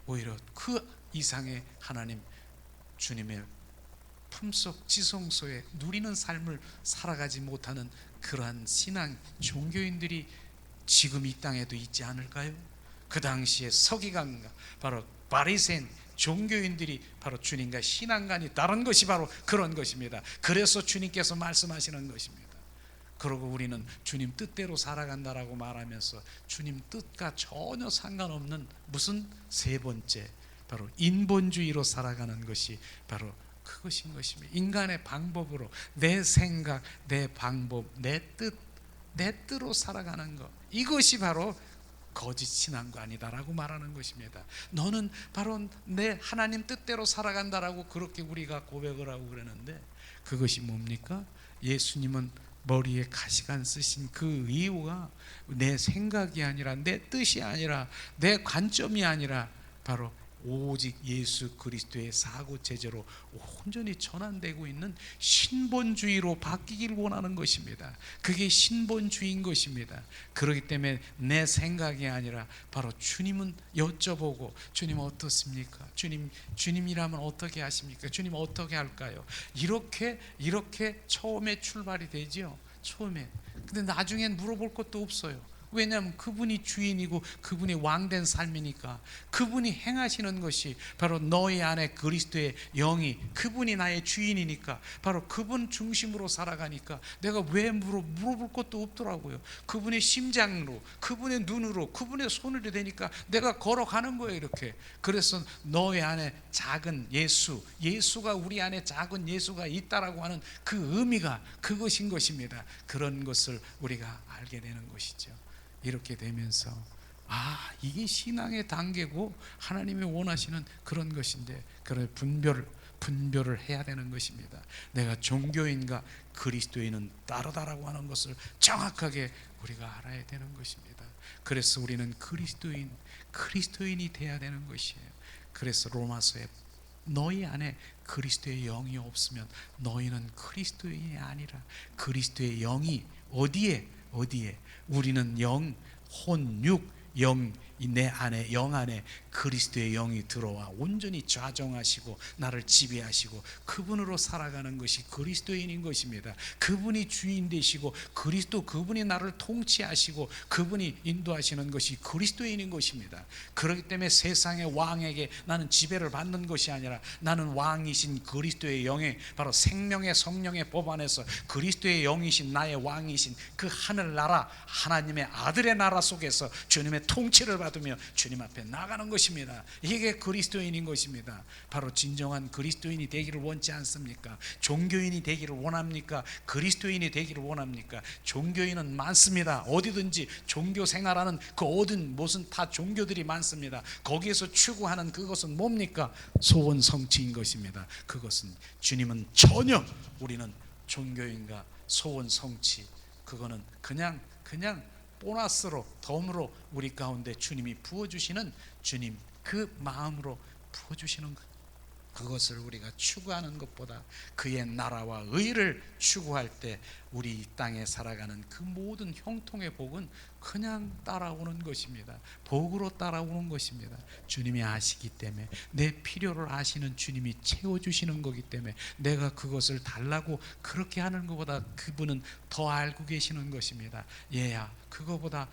오히려 그 이상의 하나님 주님의 품속 지성소에 누리는 삶을 살아가지 못하는 그러한 신앙 종교인들이 지금 이 땅에도 있지 않을까요? 그 당시에 서기관과 바로 바리새인 종교인들이 바로 주님과 신앙관이 다른 것이 바로 그런 것입니다. 그래서 주님께서 말씀하시는 것입니다. 그리고 우리는 주님 뜻대로 살아간다라고 말하면서 주님 뜻과 전혀 상관없는 무슨 세 번째, 바로 인본주의로 살아가는 것이 바로 그것인 것입니다. 인간의 방법으로 내 생각, 내 방법, 내 뜻으로 살아가는 것, 이것이 바로 거짓 신앙관이다라고 말하는 것입니다. 너는 바로 내 하나님 뜻대로 살아간다라고 그렇게 우리가 고백을 하고 그러는데 그것이 뭡니까? 예수님은 머리에 가시관 쓰신 그 이유가 내 생각이 아니라 내 뜻이 아니라 내 관점이 아니라 바로 오직 예수 그리스도의 사고 체제로 온전히 전환되고 있는 신본주의로 바뀌길 원하는 것입니다. 그게 신본주의인 것입니다. 그렇기 때문에 내 생각이 아니라 바로 주님은 여쭤보고 주님 어떻습니까? 주님이라면 어떻게 하십니까? 주님 어떻게 할까요? 이렇게 처음에 출발이 되죠. 처음에. 근데 나중엔 물어볼 것도 없어요. 왜냐하면 그분이 주인이고 그분이 왕된 삶이니까 그분이 행하시는 것이 바로 너희 안에 그리스도의 영이 그분이 나의 주인이니까 바로 그분 중심으로 살아가니까 내가 왜 물어볼 것도 없더라고요. 그분의 심장으로 그분의 눈으로 그분의 손으로 되니까 내가 걸어가는 거예요. 이렇게. 그래서 너희 안에 작은 예수가 우리 안에 작은 예수가 있다라고 하는 그 의미가 그것인 것입니다. 그런 것을 우리가 알게 되는 것이죠. 이렇게 되면서 이게 신앙의 단계고 하나님이 원하시는 그런 것인데 그런 분별을 해야 되는 것입니다. 내가 종교인과 그리스도인은 다르다라고 하는 것을 정확하게 우리가 알아야 되는 것입니다. 그래서 우리는 그리스도인이 돼야 되는 것이에요. 그래서 로마서에 너희 안에 그리스도의 영이 없으면 너희는 그리스도인이 아니라, 그리스도의 영이 어디에 우리는 영, 혼, 육, 영, 내 안에, 영 안에 그리스도의 영이 들어와 온전히 좌정하시고 나를 지배하시고 그분으로 살아가는 것이 그리스도인인 것입니다. 그분이 주인 되시고 그분이 나를 통치하시고 그분이 인도하시는 것이 그리스도인인 것입니다. 그렇기 때문에 세상의 왕에게 나는 지배를 받는 것이 아니라 나는 왕이신 그리스도의 영에, 바로 생명의 성령의 법 안에서 그리스도의 영이신 나의 왕이신 그 하늘나라, 하나님의 아들의 나라 속에서 주님의 통치를 받으며 주님 앞에 나가는 것입니다. 이게 그리스도인인 것입니다. 바로 진정한 그리스도인이 되기를 원치 않습니까? 종교인이 되기를 원합니까? 그리스도인이 되기를 원합니까? 종교인은 많습니다. 어디든지 종교 생활하는 그 무슨 다 종교들이 많습니다. 거기에서 추구하는 그것은 뭡니까? 소원 성취인 것입니다. 그것은 주님은 전혀, 우리는 종교인과 소원 성취, 그거는 그냥 보너스로, 덤으로 우리 가운데 주님이 부어주시는, 주님 그 마음으로 부어주시는 것, 그것을 우리가 추구하는 것보다 그의 나라와 의를 추구할 때 우리 이 땅에 살아가는 그 모든 형통의 복은 그냥 따라오는 것입니다. 복으로 따라오는 것입니다. 주님이 아시기 때문에, 내 필요를 아시는 주님이 채워주시는 거기 때문에 내가 그것을 달라고 그렇게 하는 것보다 그분은 더 알고 계시는 것입니다. 얘야, 그거보다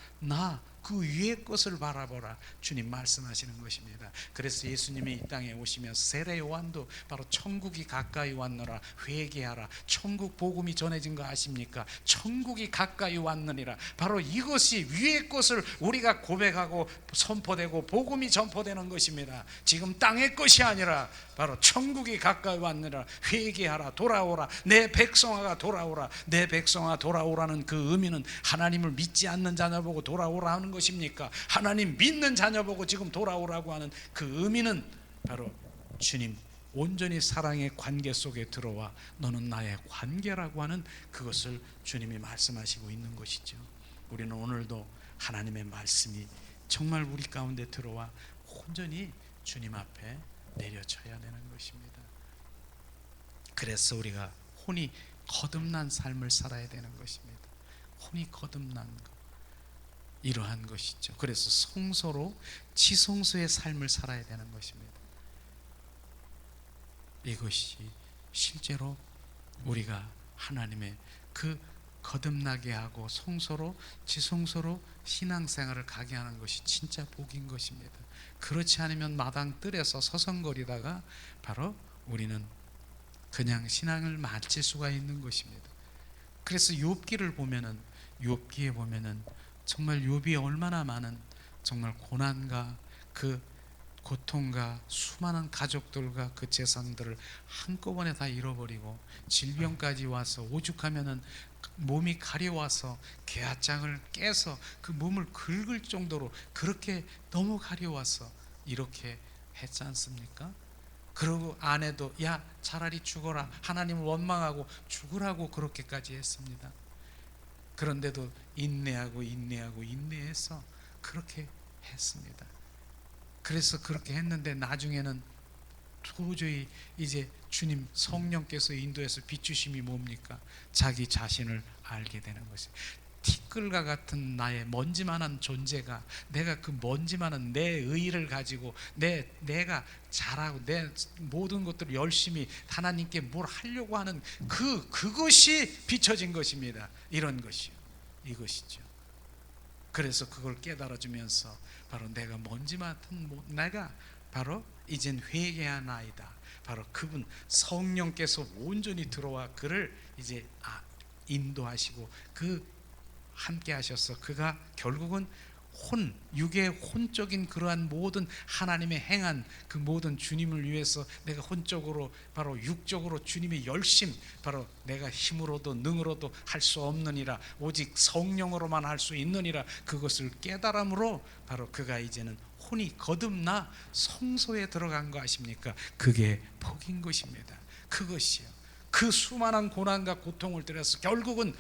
그 위의 것을 바라보라, 주님 말씀하시는 것입니다. 그래서 예수님이 이 땅에 오시면서 세례 요한도 바로 천국이 가까이 왔노라, 회개하라, 천국 복음이 전해진 거 아십니까? 천국이 가까이 왔느니라. 바로 이것이 위의 것을 우리가 고백하고 선포되고 복음이 전포되는 것입니다. 지금 땅의 것이 아니라 바로 천국이 가까이 왔느니라, 회개하라, 돌아오라, 내 백성아가 돌아오라. 내 백성아 돌아오라는 그 의미는 하나님을 믿지 않는 자녀 보고 돌아오라 하는 것입니까? 하나님 믿는 자녀 보고 지금 돌아오라고 하는 그 의미는 바로 주님 온전히 사랑의 관계 속에 들어와 너는 나의 관계라고 하는 그것을 주님이 말씀하시고 있는 것이죠. 우리는 오늘도 하나님의 말씀이 정말 우리 가운데 들어와 온전히 주님 앞에 내려져야 되는 것입니다. 그래서 우리가 혼이 거듭난 삶을 살아야 되는 것입니다. 혼이 거듭난 것, 이러한 것이죠. 그래서 성소로 지성소의 삶을 살아야 되는 것입니다. 이것이 실제로 우리가 하나님의 그 거듭나게 하고 성소로 지성소로 신앙생활을 가게 하는 것이 진짜 복인 것입니다. 그렇지 않으면 마당 뜰에서 서성거리다가 바로 우리는 그냥 신앙을 마칠 수가 있는 것입니다. 그래서 욥기를 보면은, 욥기에 보면은 정말 욥이 얼마나 많은 정말 고난과 그 고통과 수많은 가족들과 그 재산들을 한꺼번에 다 잃어버리고 질병까지 와서 오죽하면은 몸이 가려워서 개화장을 깨서 그 몸을 긁을 정도로 그렇게 너무 가려워서 이렇게 했지 않습니까? 그리고 아내도 야 차라리 죽어라, 하나님을 원망하고 죽으라고 그렇게까지 했습니다. 그런데도 인내해서 그렇게 했습니다. 그래서 그렇게 했는데 나중에는 도저히 이제 주님 성령께서 인도해서 비추심이 뭡니까? 자기 자신을 알게 되는 것이에요. 티끌과 같은 나의 먼지만한 존재가, 내가 그 먼지만한 내 의의를 가지고 내가 잘하고 내 모든 것들을 열심히 하나님께 뭘 하려고 하는 그것이 비춰진 것입니다. 이런 것이요, 이것이죠. 그래서 그걸 깨달아주면서 바로 내가 먼지만한 내가 바로 이젠 회개하나이다. 바로 그분 성령께서 온전히 들어와 그를 이제 인도하시고 그 함께 하셔서 그가 결국은 육의 혼적인 그러한 모든 하나님의 행한 그 모든 주님을 위해서 내가 혼적으로 바로 육적으로 주님의 열심, 바로 내가 힘으로도 능으로도 할 수 없느니라 오직 성령으로만 할 수 있느니라 그것을 깨달음으로 바로 그가 이제는 혼이 거듭나 성소에 들어간 거 아십니까? 그게 복인 것입니다. 그것이요. 그 수많은 고난과 고통을 들여서 결국은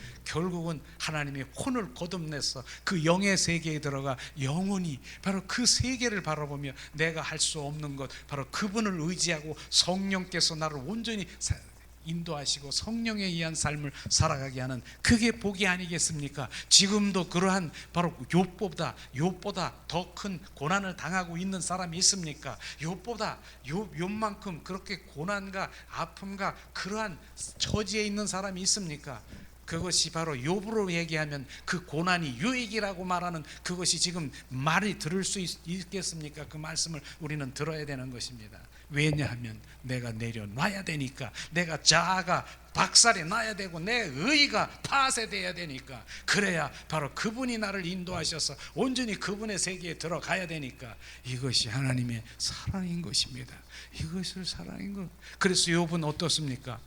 하나님의 혼을 거듭내서 그 영의 세계에 들어가 영원히 바로 그 세계를 바라보며 내가 할 수 없는 것 바로 그분을 의지하고 성령께서 나를 온전히 인도하시고 성령에 의한 삶을 살아가게 하는 그게 복이 아니겠습니까? 지금도 그러한 바로 욥보다 더 큰 고난을 당하고 있는 사람이 있습니까? 욥만큼 그렇게 고난과 아픔과 그러한 처지에 있는 사람이 있습니까? 그것이 바로 욥으로 얘기하면 그 고난이 유익이라고 말하는 그것이 지금 말이 들을 수 있겠습니까? 그 말씀을 우리는 들어야 되는 것입니다. 왜냐하면 내가 내려놔야 되니까, 내가 자아가 박살이 나야 되고 내 의의가 파쇄돼야 되니까, 그래야 바로 그분이 나를 인도하셔서 온전히 그분의 세계에 들어가야 되니까 이것이 하나님의 사랑인 것입니다. 이것을 사랑인 것. 그래서 욥은 어떻습니까?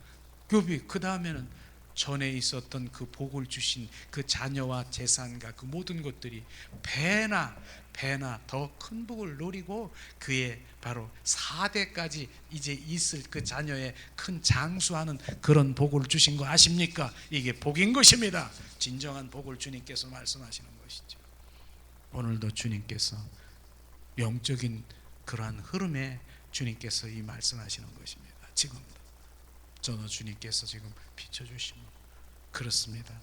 욥이 그 다음에는 전에 있었던 그 복을 주신 그 자녀와 재산과 그 모든 것들이 배나 더 큰 복을 누리고 그의 바로 4대까지 이제 있을 그 자녀의 큰 장수하는 그런 복을 주신 거 아십니까? 이게 복인 것입니다. 진정한 복을 주님께서 말씀하시는 것이죠. 오늘도 주님께서 영적인 그러한 흐름에 주님께서 이 말씀하시는 것입니다. 지금도 저는 주님께서 지금 비춰주시면 그렇습니다.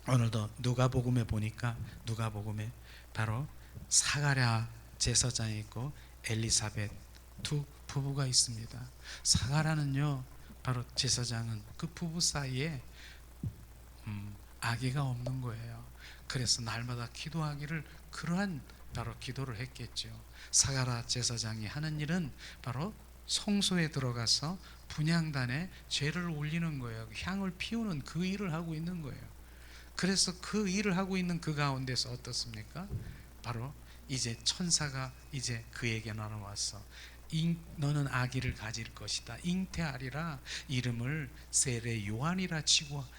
오늘도 누가복음에 보니까 누가복음에 바로 사가랴 제사장이 있고 엘리사벳 두 부부가 있습니다. 사가랴는요 바로 제사장은 그 부부 사이에 아기가 없는 거예요. 그래서 날마다 기도하기를 그러한 바로 기도를 했겠죠. 사가랴 제사장이 하는 일은 바로 성소에 들어가서 분향단에 죄를 올리는 거예요. 향을 피우는 그 일을 하고 있는 거예요. 그래서 그 일을 하고 있는 그 가운데서 어떻습니까? 바로 이제 천사가 이제 그에게 나와서 너는 아기를 가질 것이다. 잉태하리라. 이름을 세례 요한이라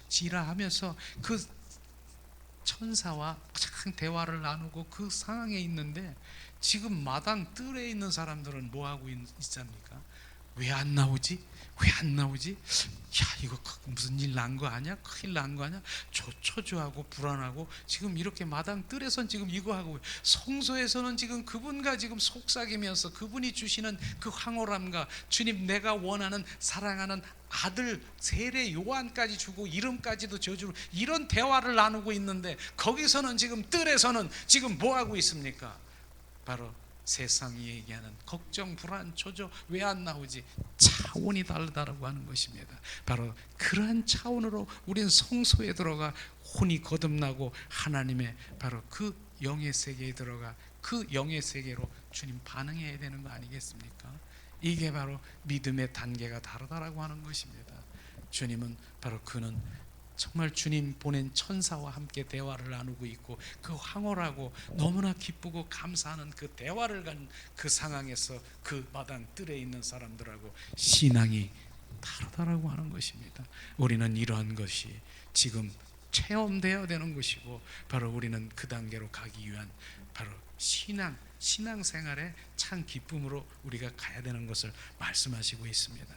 지라 하면서 그 천사와 참 대화를 나누고 그 상황에 있는데 지금 마당 뜰에 있는 사람들은 뭐 하고 있습니까? 왜 안 나오지? 왜 안 나오지? 야, 이거 무슨 일 난 거 아니야? 큰일 난 거 아니야? 초조하고 불안하고 지금 이렇게 마당 뜰에선 지금 이거 하고, 성소에서는 지금 그분과 지금 속삭이면서 그분이 주시는 그 황홀함과 주님 내가 원하는 사랑하는 아들 세례 요한까지 주고 이름까지도 저주로 이런 대화를 나누고 있는데, 거기서는 지금 뜰에서는 지금 뭐 하고 있습니까? 바로 세상이 얘기하는 걱정, 불안, 초조, 왜 안 나오지? 차원이 다르다라고 하는 것입니다. 바로 그러한 차원으로 우리는 성소에 들어가 혼이 거듭나고 하나님의 바로 그 영의 세계에 들어가 그 영의 세계로 주님 반응해야 되는 거 아니겠습니까? 이게 바로 믿음의 단계가 다르다라고 하는 것입니다. 주님은 바로 그는 정말 주님 보낸 천사와 함께 대화를 나누고 있고 그 황홀하고 너무나 기쁘고 감사하는 그 대화를 간 그 상황에서 그 마당 뜰에 있는 사람들하고 신앙이 다르다라고 하는 것입니다. 우리는 이러한 것이 지금 체험되어야 되는 것이고, 바로 우리는 그 단계로 가기 위한 바로 신앙생활의 참 기쁨으로 우리가 가야 되는 것을 말씀하시고 있습니다.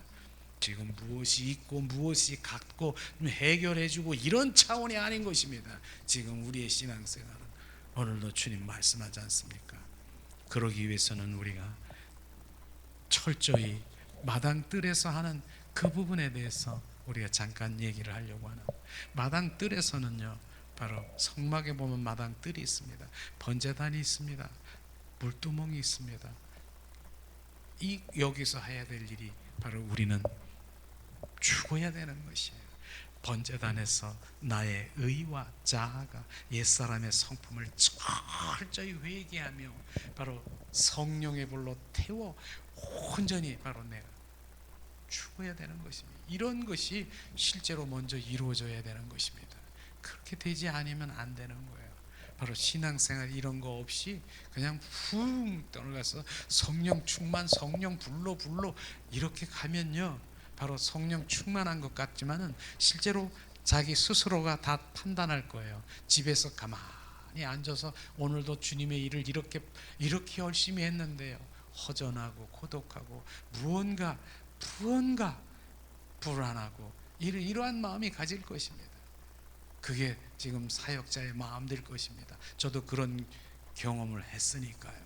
지금 무엇이 있고 무엇이 갖고 해결해주고 이런 차원이 아닌 것입니다. 지금 우리의 신앙생활은 오늘도 주님 말씀하지 않습니까? 그러기 위해서는 우리가 철저히 마당 뜰에서 하는 그 부분에 대해서 우리가 잠깐 얘기를 하려고 하는, 마당 뜰에서는요 바로 성막에 보면 마당 뜰이 있습니다. 번제단이 있습니다. 물두멍이 있습니다. 여기서 해야 될 일이 바로 우리는 죽어야 되는 것이에요. 번제단에서 나의 의와 자아가 옛사람의 성품을 철저히 회개하며 바로 성령의 불로 태워 온전히 바로 내가 죽어야 되는 것입니다. 이런 것이 실제로 먼저 이루어져야 되는 것입니다. 그렇게 되지 않으면 안 되는 거예요. 바로 신앙생활 이런 거 없이 그냥 훅 떠나가서 성령 충만, 성령 불러 이렇게 가면요, 바로 성령 충만한 것 같지만은 실제로 자기 스스로가 다 판단할 거예요. 집에서 가만히 앉아서 오늘도 주님의 일을 이렇게 열심히 했는데요, 허전하고 고독하고 무언가 불안하고 이러한 마음이 가질 것입니다. 그게 지금 사역자의 마음 될 것입니다. 저도 그런 경험을 했으니까요.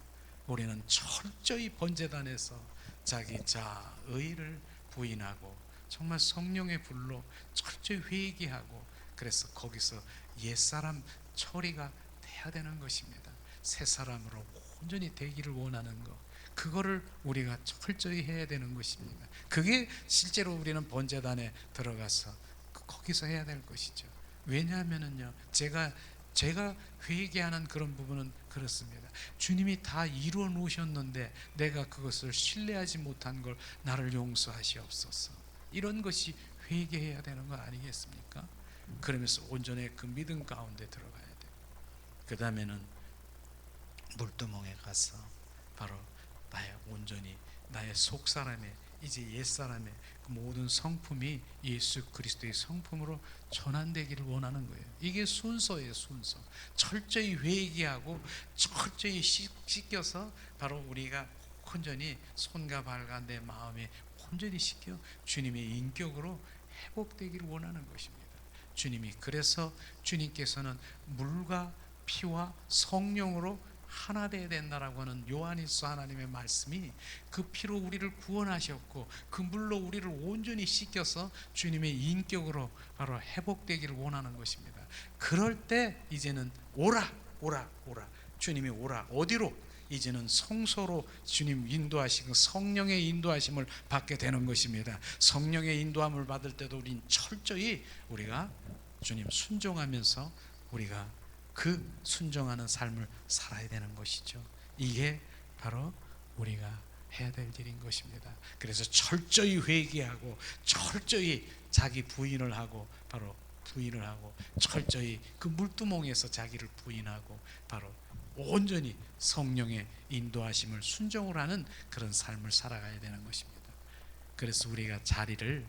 우리는 철저히 번제단에서 자기 자의를 부인하고 정말 성령의 불로 철저히 회개하고, 그래서 거기서 옛사람 처리가 돼야 되는 것입니다. 새 사람으로 온전히 되기를 원하는 것, 그거를 우리가 철저히 해야 되는 것입니다. 그게 실제로 우리는 번제단에 들어가서 거기서 해야 될 것이죠. 왜냐하면은요, 제가 회개하는 그런 부분은 그렇습니다. 주님이 다 이루어 놓으셨는데 내가 그것을 신뢰하지 못한 걸 나를 용서하시옵소서. 이런 것이 회개해야 되는 거 아니겠습니까? 그러면서 온전히 그 믿음 가운데 들어가야 돼요. 그 다음에는 물두멍에 가서 바로 온전히 나의 속사람의, 이제 옛사람의 그 모든 성품이 예수 그리스도의 성품으로 전환되기를 원하는 거예요. 이게 순서예요, 순서. 철저히 회개하고 철저히 씻겨서 바로 우리가 온전히 손과 발과 내 마음에 온전히 씻겨 주님의 인격으로 회복되기를 원하는 것입니다. 주님이 그래서 주님께서는 물과 피와 성령으로 하나 되어야 된다라고 하는 요한일서 하나님의 말씀이, 그 피로 우리를 구원하셨고 그 물로 우리를 온전히 씻겨서 주님의 인격으로 바로 회복되기를 원하는 것입니다. 그럴 때 이제는 오라 주님이 오라. 어디로? 이제는 성소로 주님 인도하시고 성령의 인도하심을 받게 되는 것입니다. 성령의 인도함을 받을 때도 우린 철저히 우리가 주님 순종하면서 우리가 그 순종하는 삶을 살아야 되는 것이죠. 이게 바로 우리가 해야 될 일인 것입니다. 그래서 철저히 회개하고 철저히 자기 부인을 하고 바로 부인을 하고 철저히 그 물두멍에서 자기를 부인하고 바로 온전히 성령의 인도하심을 순종을 하는 그런 삶을 살아가야 되는 것입니다. 그래서 우리가 자리를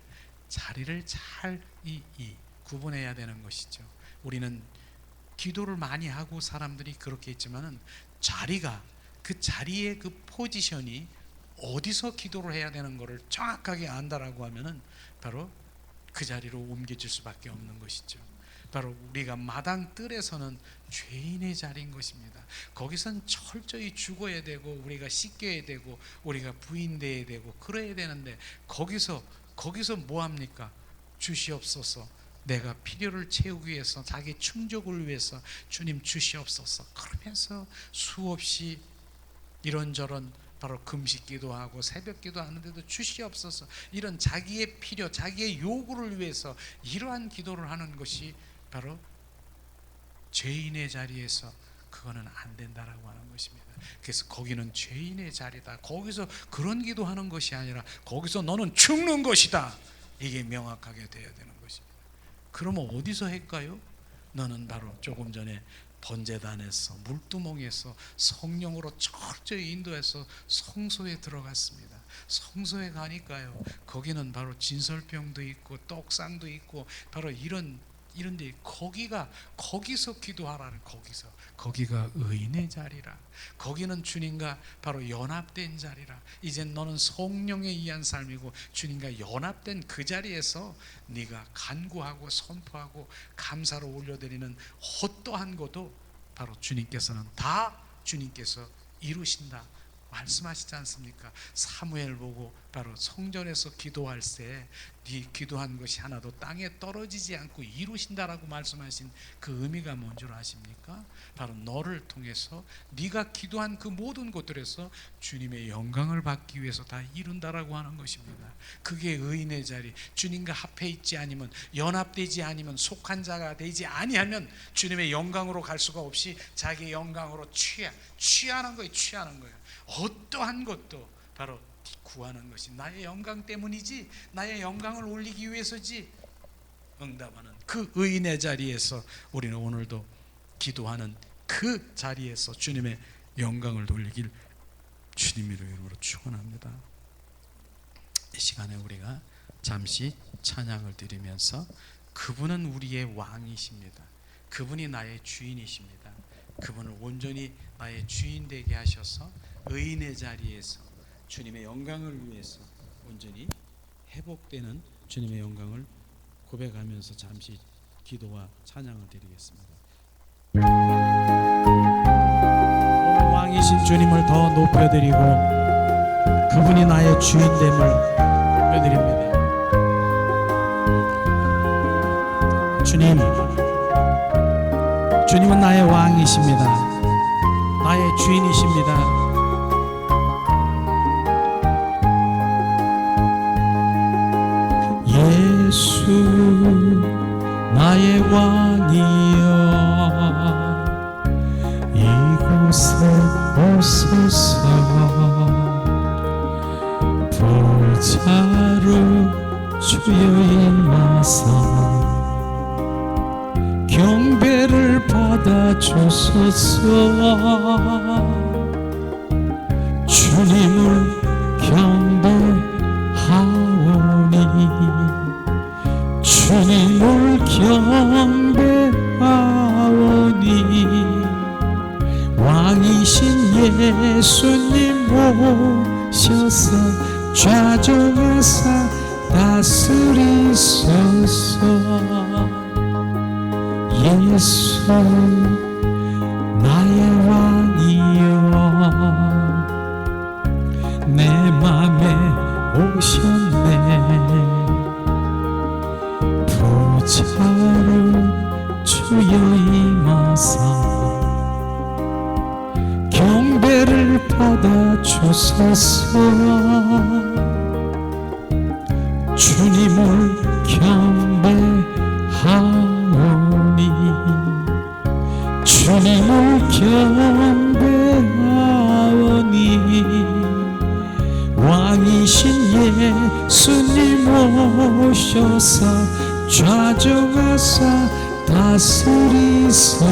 잘 구분해야 되는 것이죠. 우리는 기도를 많이 하고 사람들이 그렇게 했지만은 그 자리의 그 포지션이 어디서 기도를 해야 되는 것을 정확하게 안다라고 하면은 바로 그 자리로 옮겨질 수밖에 없는 것이죠. 바로 우리가 마당 뜰에서는 죄인의 자리인 것입니다. 거기선 철저히 죽어야 되고 우리가 씻겨야 되고 우리가 부인돼야 되고 그래야 되는데 거기서 뭐 합니까? 주시옵소서. 내가 필요를 채우기 위해서 자기 충족을 위해서 주님 주시옵소서. 그러면서 수없이 이런저런 바로 금식 기도하고 새벽 기도하는데도 주시옵소서. 이런 자기의 필요, 자기의 요구를 위해서 이러한 기도를 하는 것이 바로 죄인의 자리에서 그거는 안 된다라고 하는 것입니다. 그래서 거기는 죄인의 자리다. 거기서 그런 기도하는 것이 아니라 거기서 너는 죽는 것이다. 이게 명확하게 되어야 되는 것입니다. 그러면 어디서 할까요? 너는 바로 조금 전에 번제단에서 물두멍에서 성령으로 철저히 인도해서 성소에 들어갔습니다. 성소에 가니까요, 거기는 바로 진설병도 있고 떡상도 있고 바로 이런데 거기서 기도하라는, 거기가 의인의 자리라. 거기는 주님과 바로 연합된 자리라. 이젠 너는 성령에 의한 삶이고 주님과 연합된 그 자리에서 네가 간구하고 선포하고 감사로 올려드리는 어떠한 것도 바로 주님께서는 다 주님께서 이루신다 말씀하시지 않습니까? 사무엘 보고 바로 성전에서 기도할 때 네 기도한 것이 하나도 땅에 떨어지지 않고 이루신다라고 말씀하신 그 의미가 뭔 줄 아십니까? 바로 너를 통해서 네가 기도한 그 모든 것들에서 주님의 영광을 받기 위해서 다 이룬다라고 하는 것입니다. 그게 의인의 자리. 주님과 합해 있지 아니면, 연합되지 아니면, 속한 자가 되지 아니하면 주님의 영광으로 갈 수가 없이 자기의 영광으로 취하는 거예요. 어떠한 것도 바로 구하는 것이 나의 영광 때문이지, 나의 영광을 올리기 위해서지. 응답하는 그 의인의 자리에서 우리는 오늘도 기도하는 그 자리에서 주님의 영광을 돌리길 주님의 이름으로 축원합니다. 이 시간에 우리가 잠시 찬양을 드리면서 그분은 우리의 왕이십니다. 그분이 나의 주인이십니다. 그분을 온전히 나의 주인 되게 하셔서 의인의 자리에서 주님의 영광을 위해서 온전히 회복되는 주님의 영광을 고백하면서 잠시 기도와 찬양을 드리겠습니다. 오늘 왕이신 주님을 더 높여드리고 그분이 나의 주인됨을 높여드립니다. 주님은 나의 왕이십니다. 나의 주인이십니다. 예수 나의 왕이여 이곳에 오소서 보좌로 주여 임하사 경배를 받아주소서 주님을 경배하오니 주님을 경배하오니 왕이신 예수님 오셔서 좌정하사 다스리소서 예수 나의 왕이여 내 맘에 오셨네 보좌로 주여 임하사 경배를 받아주소서 주님을 경배하오니 주님을 경배하오니 왕이신 예수님 오셔서 좌정하사 다스리소서.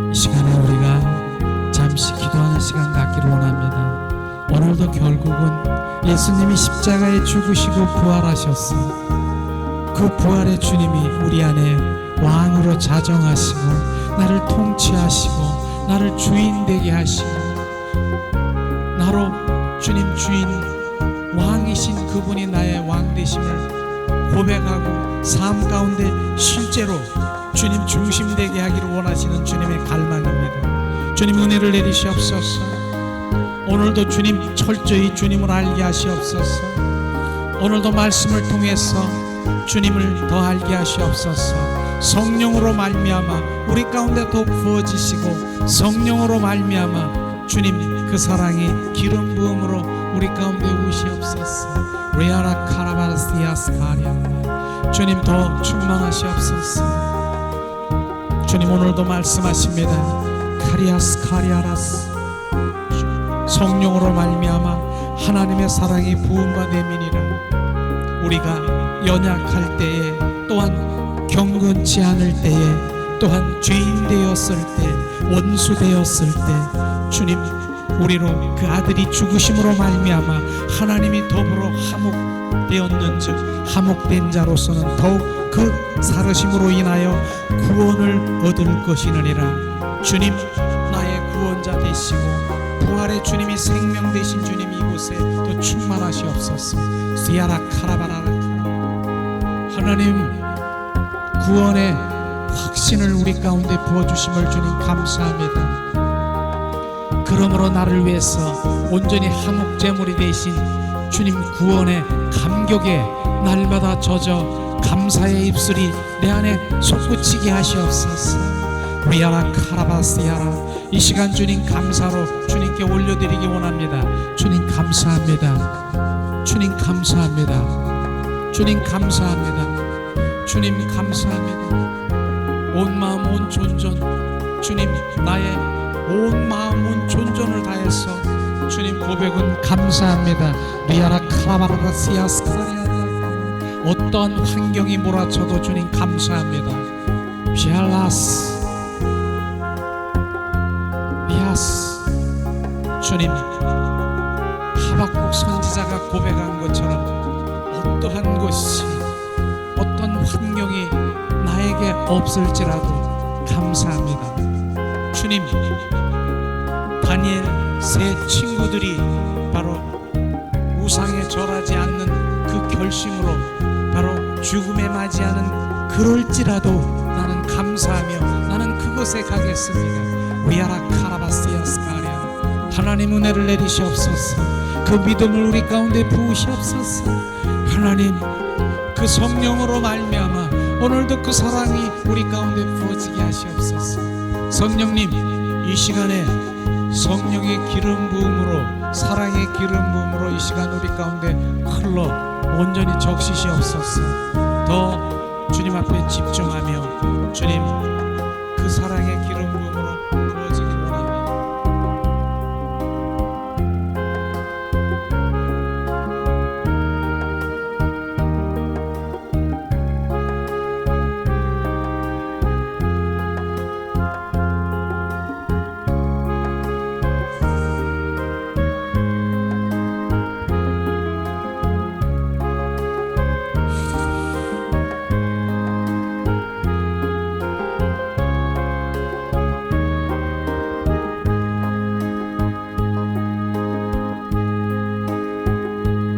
이 시간에 우리가 잠시 기도하는 시간 갖기를 원합니다. 오늘도 결국은 예수님이 십자가에 죽으시고 부활하셨어. 그 부활의 주님이 우리 안에 왕으로 자정하시고 나를 통치하시고 나를 주인 되게 하시고 나로 주님 주인 왕이신 그분이 나의 왕 되심을 고백하고 삶 가운데 실제로 주님 중심 되게 하기를 원하시는 주님의 갈망입니다. 주님 은혜를 내리시옵소서. 오늘도 주님 철저히 주님을 알게 하시옵소서. 오늘도 말씀을 통해서 주님을 더 알게 하시옵소서. 성령으로 말미암아 우리 가운데 더 부어지시고 성령으로 말미암아 주님 그 사랑의 기름 부음으로 우리 가운데 오시옵소서. 리아라 카라바스티아스 카리아 주님 더 충만하시옵소서. 주님 오늘도 말씀하십니다. 카리아스 카리아라스 성령으로 말미암아 하나님의 사랑이 부음받음이니라. 우리가 연약할 때에 또한 경건치 않을 때에 또한 죄인 되었을 때 원수 되었을 때 주님 우리로 그 아들이 죽으심으로 말미암아 하나님이 더불어 화목되었는즉 화목된 자로서는 더욱 그 살으심으로 인하여 구원을 얻을 것이느니라. 주님 나의 구원자 되시고 부활의 주님이 생명 되신 주님 이곳에 또 충만하시옵소서. 시아라 카라바라라. 하나님 구원의 확신을 우리 가운데 부어주심을 주님 감사합니다. 그러므로 나를 위해서 온전히 화목제물이 되신 주님 구원의 감격에 날마다 젖어 감사의 입술이 내 안에 솟구치게 하시옵소서. 리아라 카라바시아라. 이 시간 주님 감사로 주님께 올려드리기 원합니다. 주님 감사합니다. 주님 감사합니다. 주님 감사합니다. 주님 감사합니다. 온 마음 온 존전 주님 나의 온 마음 온 존전을 다해서 주님 고백은 감사합니다. 리아라 카라바라시아스 카리아라 어떠한 환경이 몰아쳐도 주님 감사합니다. 비알라스 비아스. 주님, 하박국 선지자가 고백한 것처럼 어떠한 것이 어떤 환경이 나에게 없을지라도 감사합니다. 주님, 다니엘 세 친구들이 바로 우상에 절하지 않는 그 결심으로 바로 죽음에 맞이하는 그럴지라도 나는 감사하며 나는 그곳에 가겠습니다. 위아라 카라바스야스카랴. 하나님 은혜를 내리시옵소서. 그 믿음을 우리 가운데 부으시옵소서. 하나님, 그 성령으로 말미암아 오늘도 그 사랑이 우리 가운데 부어지게 하시옵소서. 성령님, 이 시간에 성령의 기름 부음으로, 사랑의 기름 부음으로 이 시간 우리 가운데 흘러 온전히 적시시옵소서. 더 주님 앞에 집중하며 주님 그 사랑의 기름